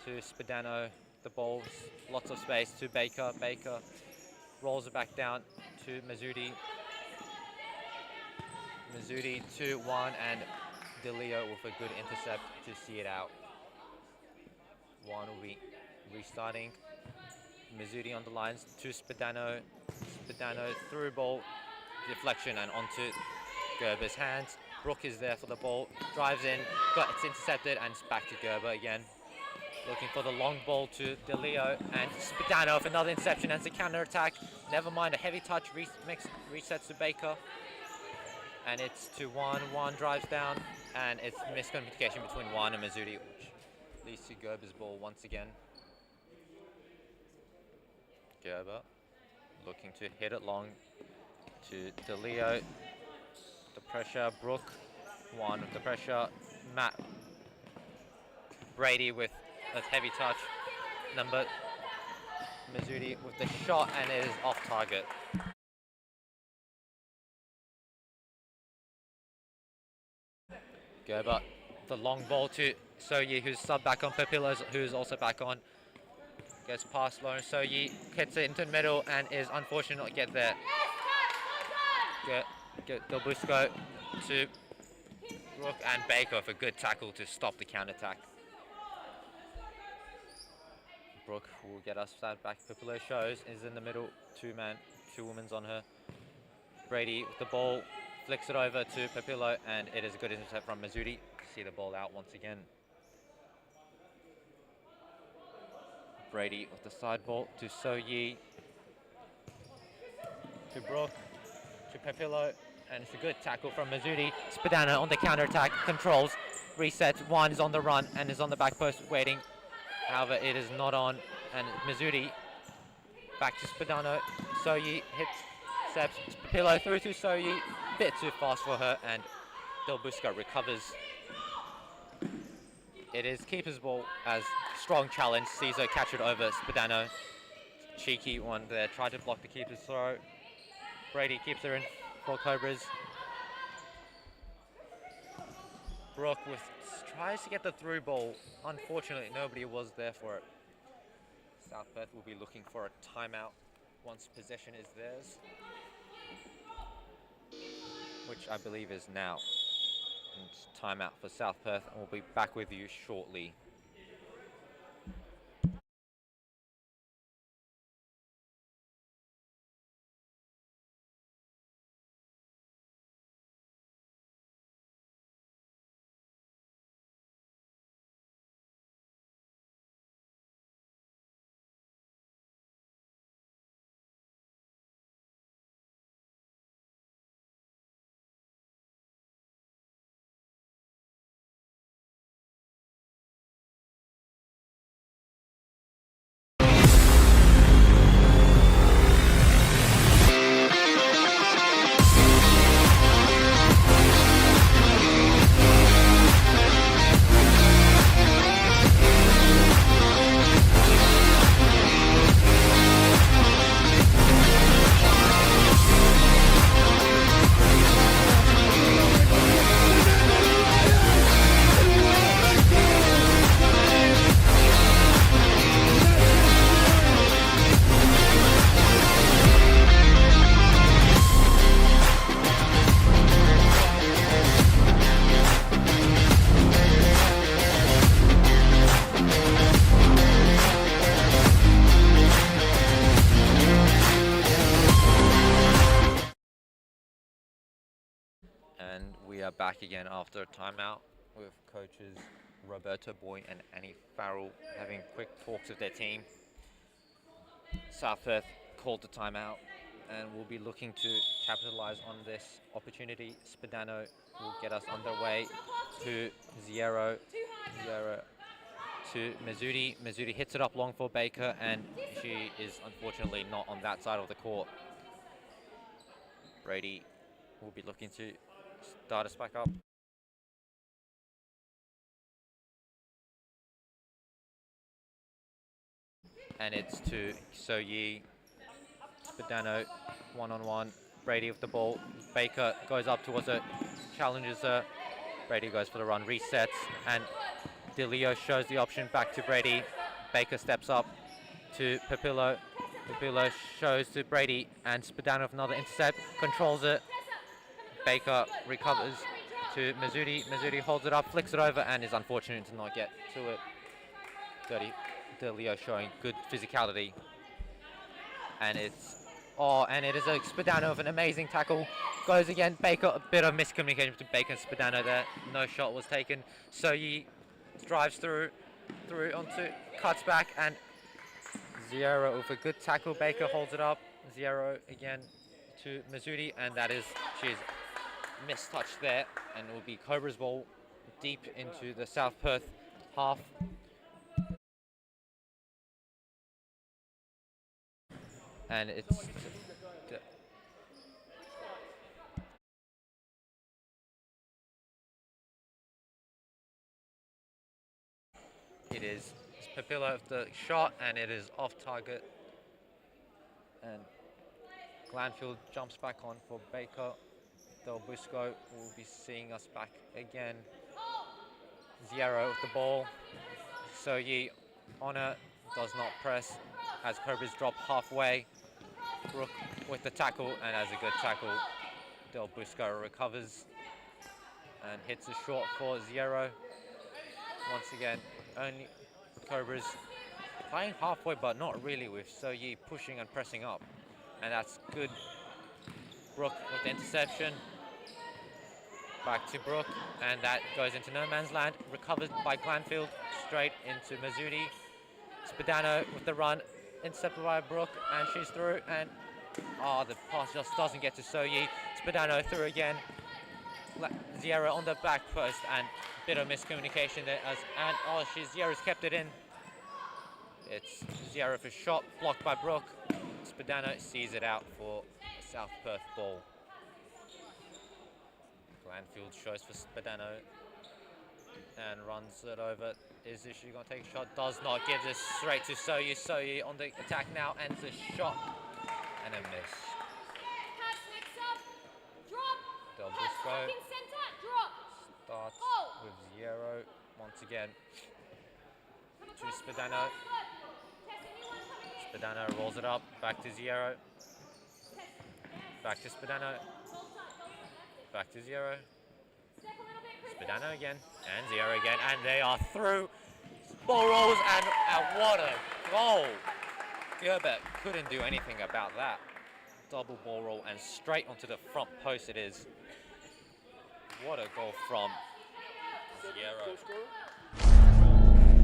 to Spadano, the ball, lots of space to Baker. Baker rolls it back down to Mazzuti. Mazzuti 2-1, and DeLeo with a good intercept to see it out. One will be restarting. Mazzuti on the lines to Spadano. Spadano through ball, deflection and onto Gerber's hands. Brooke is there for the ball, drives in, it's intercepted, and it's back to Gerber again. Looking for the long ball to DeLeo, and Spadano with another interception, and it's a counter attack. Never mind, a heavy touch resets to Baker. And it's to Juan. Juan drives down, and it's miscommunication between Juan and Mazzuti, which leads to Gerber's ball once again. Gerber looking to hit it long to DeLeo. The pressure, Brooke, Juan with the pressure, Matt, Brady with a heavy touch, Mazzuti with the shot, and it is off target. Gerber, the long ball to Soyi, who's sub back on Papillos, who's also back on. Gets past Lawrence Soyi, hits it into the middle, and is unfortunate not to get there. Get Del Busco to Brooke, and Baker with a good tackle to stop the counter-attack. Brooke will get us back. Papillo shows, is in the middle, two women's on her. Brady with the ball, flicks it over to Papillo, and it is a good intercept from Mazzuti. See the ball out once again. Brady with the side ball to Soyi, to Brooke, to Papillo, and it's a good tackle from Mazzuti. Spadano on the counter-attack, controls, resets. Juan is on the run and is on the back post waiting. However, it is not on, and Mazzuti back to Spadano. Soyi hits Sebs. Papillo through to Soyi, bit too fast for her, and Del Busco recovers. It is keeper's ball as strong challenge. Caesar catch it over Spadano. Cheeky one there, tried to block the keeper's throw. Brady keeps her in for Cobras. Brooke tries to get the through ball. Unfortunately, nobody was there for it. South Perth will be looking for a timeout once possession is theirs, which I believe is now. And timeout for South Perth, and we'll be back with you shortly. are back again after a timeout with coaches Roberto Boy and Annie Farrell having quick talks with their team. South Perth called the timeout and will be looking to capitalize on this opportunity. Spadano will get us underway to Zero to Mazzuti. Mazzuti hits it up long for Baker, and she is unfortunately not on that side of the court. Brady will be looking to start us back up. And it's to So-Yi. Spadano one-on-one. Brady with the ball. Baker goes up towards her, challenges her. Brady goes for the run, resets, and DeLeo shows the option back to Brady. Baker steps up to Papillo. Papillo shows to Brady, and Spadano with another intercept, controls it. Baker recovers to Mazzuti. Mazzuti holds it up, flicks it over, and is unfortunate to not get to it. Dirty DeLeo showing good physicality. And it's, and it is a Spadano with an amazing tackle. Goes again, Baker, a bit of miscommunication between Baker and Spadano there. No shot was taken. So-Yi drives through onto, cuts back, and Zero with a good tackle. Baker holds it up. Zero again to Mazzuti, and that is, she's mistouched there, and it will be Cobras ball deep into the South Perth half. And it's it is Papillo with the shot, and it is off target. And Glanfield jumps back on for Baker. Del Busco will be seeing us back again. Zero with the ball. So-Yi on her, does not press as Cobras drop halfway. Brooke with the tackle, and has a good tackle. Del Busco recovers and hits a short for Zero. Once again, only Cobras playing halfway, but not really, with So-Yi pushing and pressing up. And that's good. Brooke with the interception. Back to Brooke, and that goes into no man's land. Recovered by Glanfield, straight into Mazzuti. Spadano with the run, intercepted by Brooke, and she's through, and the pass just doesn't get to So-Yi. Spadano through again. Zero on the back post, and a bit of miscommunication there, Ziero's kept it in. It's Zero for shot, blocked by Brooke. Spadano sees it out for South Perth ball. Glanfield shows for Spadano and runs it over. Is she going to take a shot? Does not. Gives it straight to So-Yi. So-Yi on the attack now, and it's a shot and a miss. Del Busco starts with Zero once again to Spadano. Spadano rolls it up, back to Zero. Back to Spadano. Back to Zero. Spadano again, and Zero again, and they are through. Ball rolls, and what a goal! Gerbert couldn't do anything about that. Double ball roll, and straight onto the front post it is. What a goal from Zero.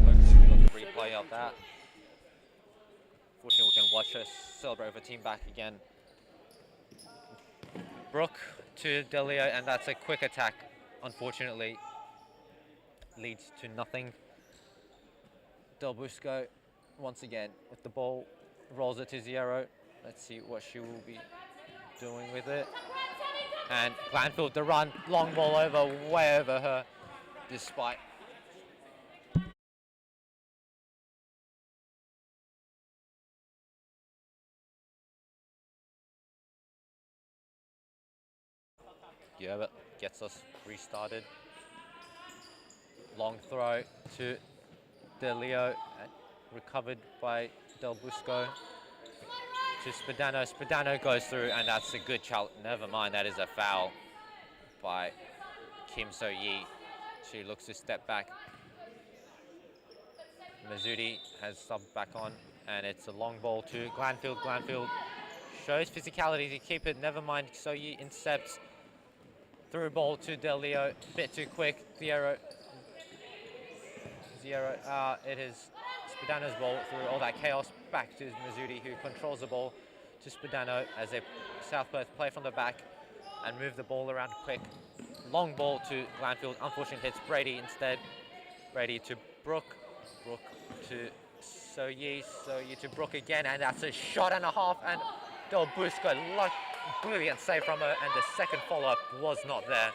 Hopefully we've got the replay of that. Fortunately, we can watch us celebrate with the team back again. Brooke to DeLeo, and that's a quick attack. Unfortunately, leads to nothing. Del Busco, once again, with the ball, rolls it to Zero. Let's see what she will be doing with it. And Glanfield, the run, long ball over, way over her, despite. Yeah, but gets us restarted. Long throw to DeLeo, recovered by Del Busco. To Spadano. Spadano goes through, and that's a good challenge. Never mind, that is a foul by Kim So-Yi. She looks to step back. Mazzuti has subbed back on, and it's a long ball to Glanfield. Glanfield shows physicality to keep it. Never mind, So-Yi intercepts. Through ball to Del Leo, bit too quick. Zero. It is Spadano's ball through all that chaos. Back to Mazzuti, who controls the ball to Spadano as they South Perth play from the back and move the ball around quick. Long ball to Glanfield. Unfortunately hits Brady instead. Brady to Brooke. Brooke to Soyi to Brooke again, and that's a shot and a half. And Del Busco, brilliant save from her, and the second follow-up was not there.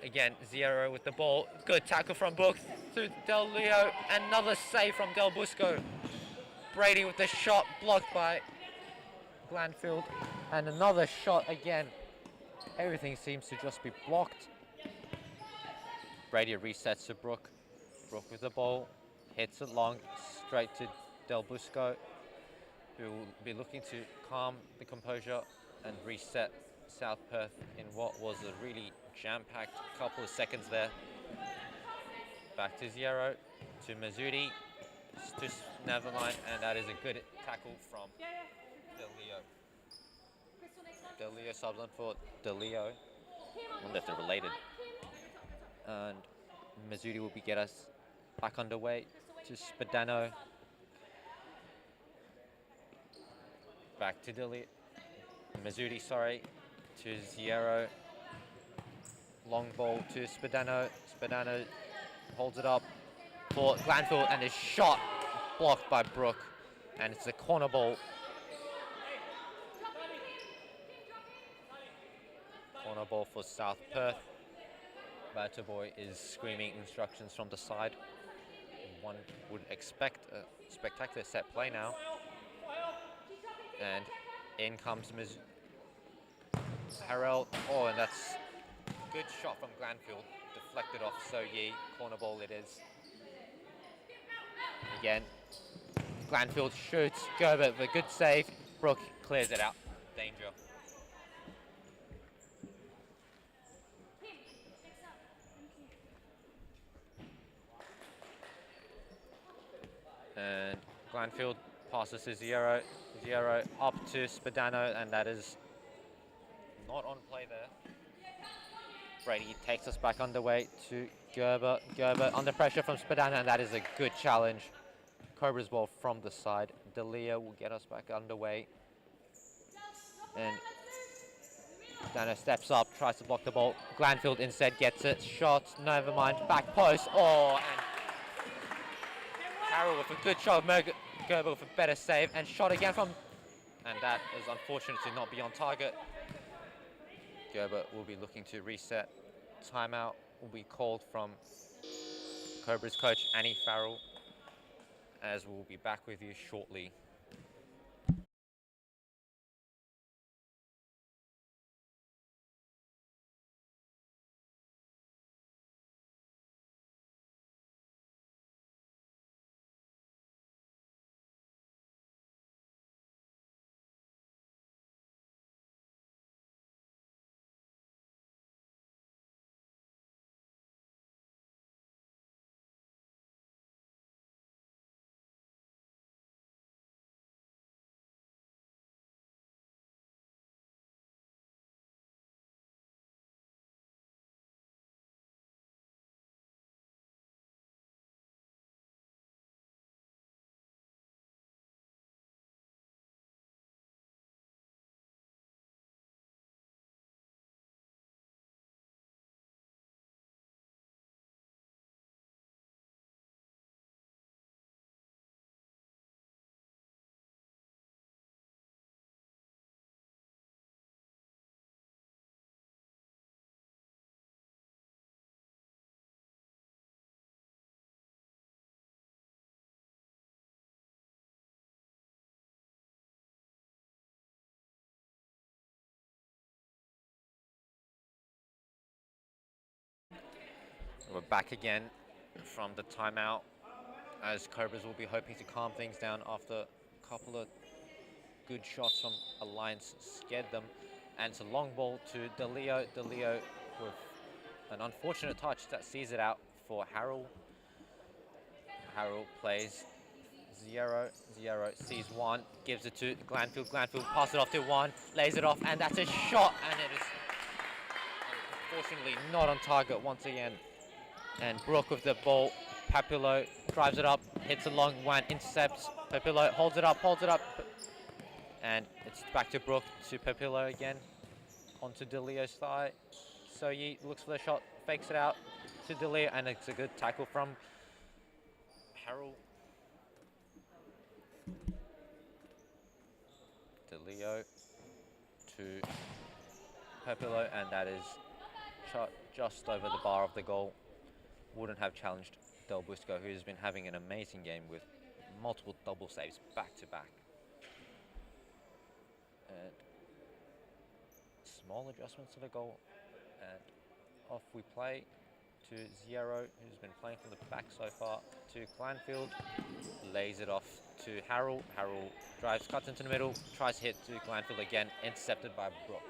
Again, Zero with the ball. Good tackle from Brooke to Del Leo. Another save from Del Busco. Brady with the shot blocked by Glanfield, and another shot again. Everything seems to just be blocked. Brady resets to Brooke. Brooke with the ball, hits it long, straight to Del Busco, who will be looking to calm the composure and reset South Perth in what was a really jam-packed couple of seconds there. Back to Zero, to Mazzuti, to Nevermind, and that is a good tackle from Del Leo. Del Leo subs on for Del Leo. I wonder if they're related. And Mazzuti will get us back underway to Spadano. Back to Del Leo. Mazzuti, sorry, to Zero. Long ball to Spadano. Spadano holds it up for Glanfield, and is shot blocked by Brooke, and it's a corner ball. Corner ball for South Perth. Boy is screaming instructions from the side. One would expect a spectacular set play now. And in comes Harrell. Oh, and that's a good shot from Glanfield. Deflected off Soyi. Corner ball it is. Again, Glanfield shoots. Gerbert with a good save. Brooke clears it out. Danger. And Glanfield passes to Zero. Zero up to Spadano, and that is not on play there. Brady takes us back underway to Gerber. Gerber under pressure from Spadano, and that is a good challenge. Cobras ball from the side. Delia will get us back underway. And Spadano steps up, tries to block the ball. Glanfield instead gets it. Shot, never mind. Back post. Oh, and Carroll with a good shot. Gerber with a better save, and shot again from, and that is unfortunate to not be on target. Gerber will be looking to reset. Timeout will be called from Cobras coach Annie Farrell, as we'll be back with you shortly. We're back again from the timeout, as Cobras will be hoping to calm things down after a couple of good shots from Alliance scared them. And it's a long ball to DeLeo. DeLeo with an unfortunate touch that sees it out for Harrell. Harrell plays Zero. Zero sees one, gives it to Glanfield. Glanfield passes it off to one, lays it off, and that's a shot, and it is unfortunately not on target once again. And Brooke with the ball. Papillo drives it up, hits a long one, intercepts. Papillo holds it up. And it's back to Brooke, to Papillo again. Onto DeLeo's thigh. Soyi looks for the shot, fakes it out to DeLeo, and it's a good tackle from Harold. DeLeo to Papillo, and that is shot just over the bar of the goal. Wouldn't have challenged Del Busco, who's been having an amazing game with multiple double saves back to back. And small adjustments to the goal, and off we play to Ziero, who's been playing from the back so far, to Glanfield, lays it off to Harold. Harold drives, cuts into the middle, tries to hit to Glanfield again, intercepted by Brooke.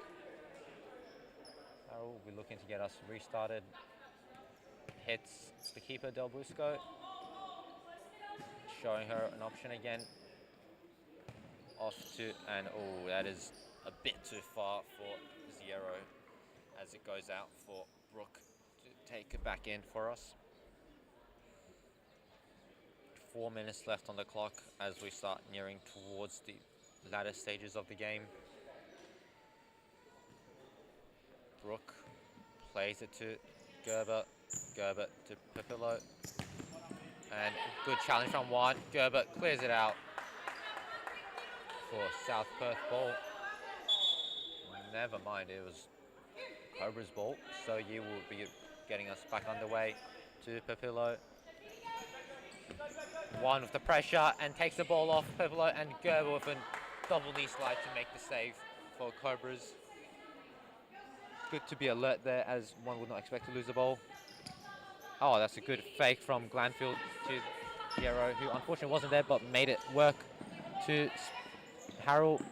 Harold will be looking to get us restarted. Hits the keeper, Del Busco, showing her an option again. Off to, and oh, that is a bit too far for Ziero as it goes out for Brooke to take it back in for us. 4 minutes left on the clock as we start nearing towards the latter stages of the game. Brooke plays it to Gerber. Gerber to Papillo. And good challenge from Juan. Gerber clears it out for South Perth ball. Never mind, it was Cobra's ball. So you will be getting us back underway to Papillo. Juan with the pressure and takes the ball off Papillo, and Gerber with a double knee slide to make the save for Cobras. Good to be alert there, as one would not expect to lose the ball. Oh, that's a good fake from Glanfield to Ziero, who unfortunately wasn't there but made it work, to Harold.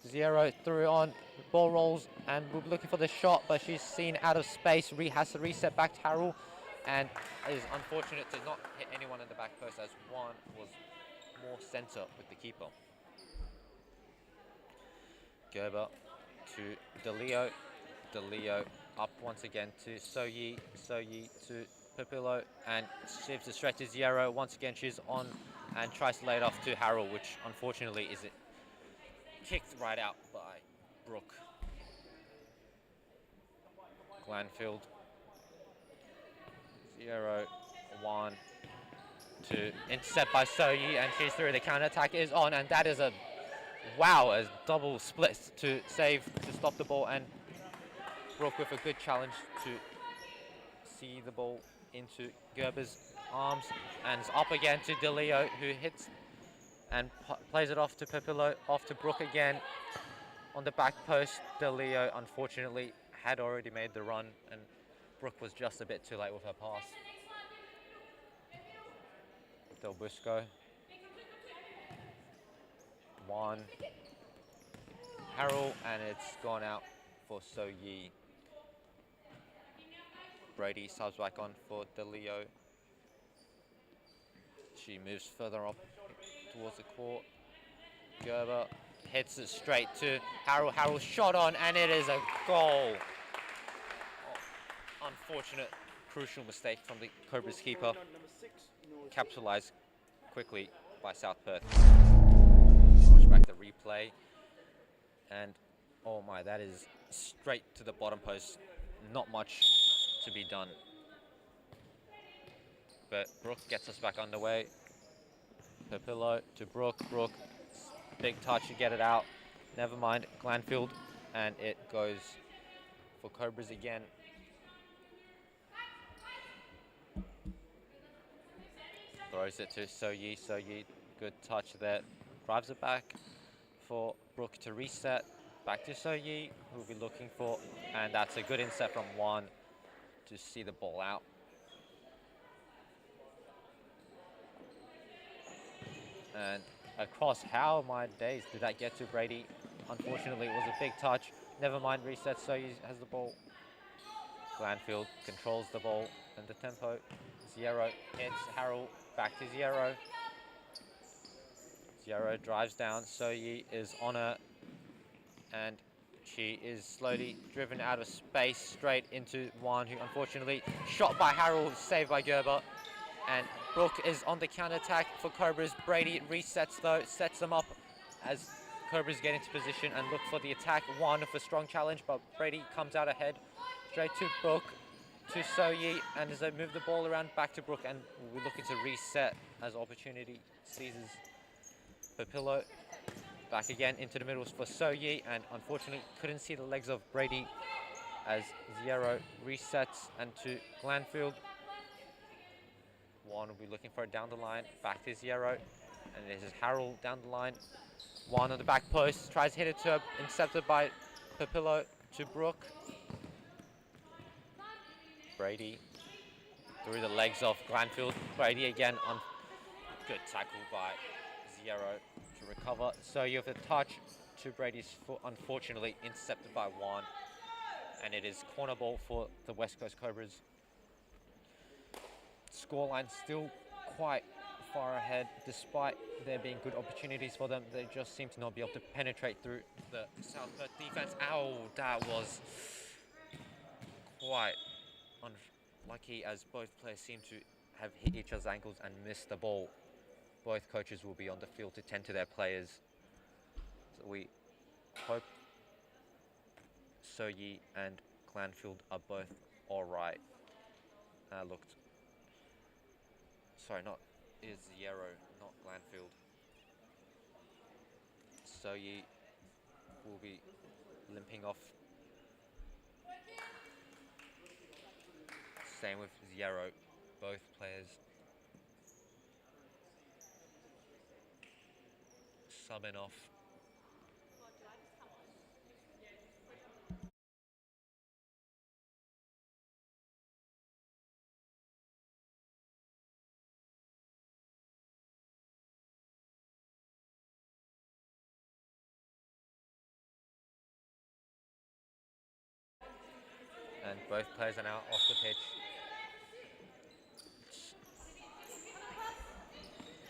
Ziero threw it on, ball rolls, and we're looking for the shot, but she's seen out of space, has to reset back to Harold, and is unfortunate to not hit anyone in the back post, as one was more center with the keeper. Gerber to DeLeo. DeLeo up once again to Soyi. Soyi to Papillo, and shifts it straight to Ziero. Once again, she's on and tries to lay it off to Harold, which unfortunately is it kicked right out by Brooke. Glanfield. Ziero, 1, 2, intercept by Soyi, and she's through. The counter attack is on, and that is a double split to save, to stop the ball, and Brooke with a good challenge to see the ball into Gerber's arms, and it's up again to DeLeo, who hits and plays it off to Papillo, off to Brooke again on the back post. DeLeo unfortunately had already made the run, and Brooke was just a bit too late with her pass. Del Busco. 1. Harold, and it's gone out for Soyi. Brady subs back on for DeLeo. She moves further up towards the court. Gerber hits it straight to Harold. Harold shot on, and it is a goal. Oh, unfortunate, crucial mistake from the Cobras keeper. Capitalized quickly by South Perth. Watch back the replay. And oh my, that is straight to the bottom post. Not much to be done. But Brooke gets us back underway. Papillo to Brooke. Brooke, big touch to get it out. Never mind, Glanfield, and it goes for Cobras again. Throws it to Soyi. Soyi, good touch there. Drives it back for Brooke to reset. Back to Soyi, who will be looking for, and that's a good inset from Juan to see the ball out. And across, how my days did that get to Brady? Unfortunately, it was a big touch. Never mind, reset. Soyi has the ball. Glanfield controls the ball and the tempo. Ziero hits Harold. Back to Ziero. Ziero drives down. Soyi is on her, and She is slowly driven out of space straight into Juan, who unfortunately shot by Harold, saved by Gerber. And Brooke is on the counter-attack for Cobras. Brady resets though, sets them up as Cobras get into position and look for the attack. Juan with a strong challenge, but Brady comes out ahead. Straight to Brooke, to So-Yi, and as they move the ball around, back to Brooke, and we're looking to reset as opportunity seizes. Papillo back again into the middle for So-Yi, and unfortunately couldn't see the legs of Brady as Zero resets, and to Glanfield. Juan will be looking for it down the line, back to Zero, and this is Harold down the line. Juan on the back post, tries to hit it to her, intercepted by Papillo to Brooke. Brady through the legs of Glanfield. Brady again on good tackle by Zero to recover. So you have the touch to Brady's foot, unfortunately intercepted by Juan, and it is corner ball for the West Coast Cobras. Scoreline still quite far ahead, despite there being good opportunities for them. They just seem to not be able to penetrate through the South Perth defense. Ow, that was quite unlucky, as both players seem to have hit each other's ankles and missed the ball. Both coaches will be on the field to tend to their players. So we hope So-Yi and Glanfield are both alright. Is Zero, not Glanfield. So-Yi will be limping off. Same with Zero, both players subbing off. And both players are now off the pitch.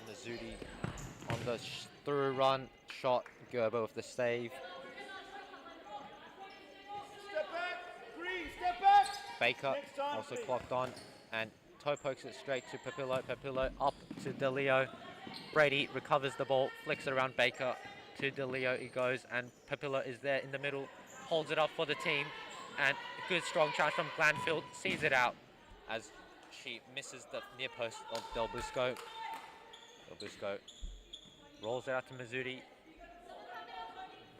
Mazzuti on the through run, shot, Gerber with the save. Step back, Green, step back. Baker Next time, also please. clocked on, and toe pokes it straight to Papillo. Papillo up to DeLeo. Brady recovers the ball, flicks it around Baker. To DeLeo it goes, and Papillo is there in the middle, holds it up for the team, and a good strong charge from Glanfield, sees it out as she misses the near post of Del Busco. Del Busco rolls it out to Mazzuti,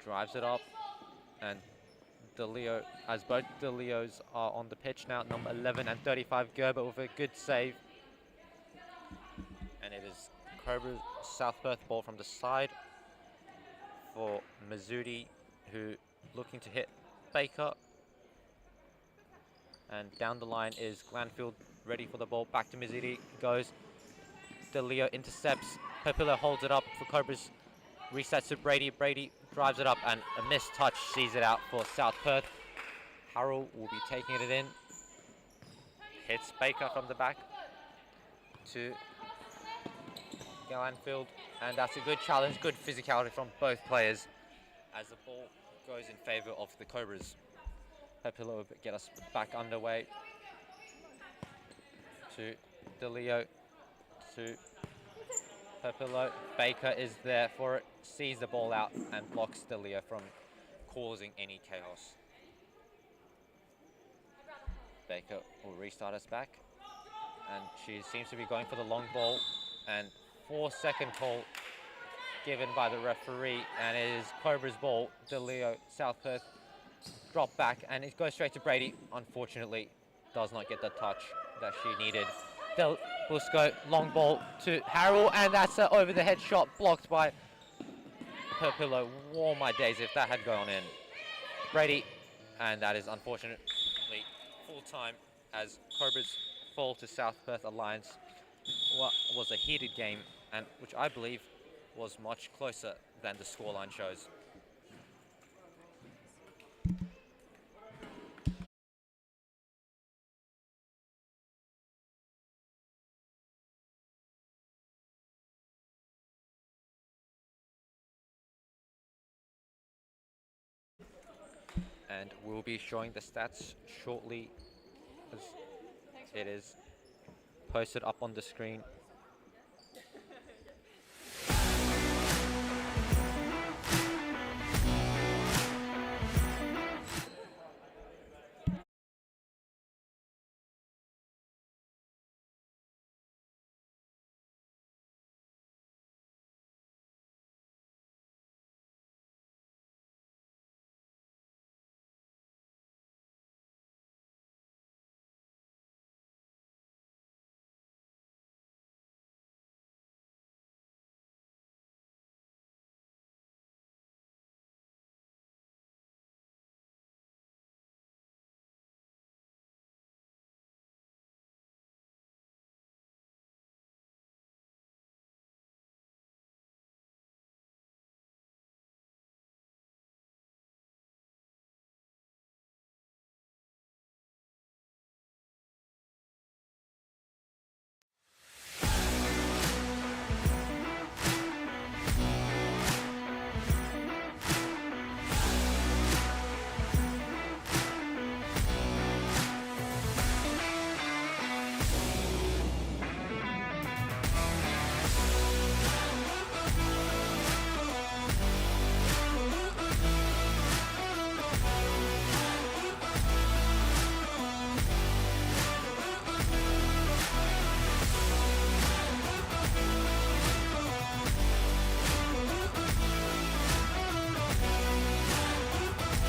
drives it up, and DeLeo, as both DeLeos are on the pitch now, number 11 and 35, Gerber with a good save. And it is Cobras South Perth ball from the side for Mazzuti, who looking to hit Baker. And down the line is Glanfield, ready for the ball, back to Mazzuti, goes. DeLeo intercepts, Papillo holds it up for Cobras, resets to Brady, Brady drives it up, and a missed touch sees it out for South Perth. Harold will be taking it in, hits Baker from the back to Glanfield, and that's a good challenge, good physicality from both players as the ball goes in favour of the Cobras. Papillo will get us back underway to DeLeo, to Papillo. Baker is there for it, sees the ball out and blocks DeLeo from causing any chaos. Baker will restart us back, and she seems to be going for the long ball, and 4-second call given by the referee, and it is Cobra's ball. DeLeo, South Perth, drop back, and it goes straight to Brady. Unfortunately, does not get the touch that she needed. Del Busco, long ball to Harold, and that's an over the head shot blocked by Papillo. War my days if that had gone in. Brady, and that is unfortunately full time as Cobras fall to South Perth Alliance. What was a heated game, and which I believe was much closer than the scoreline shows. and we'll be showing the stats shortly as it is posted up on the screen.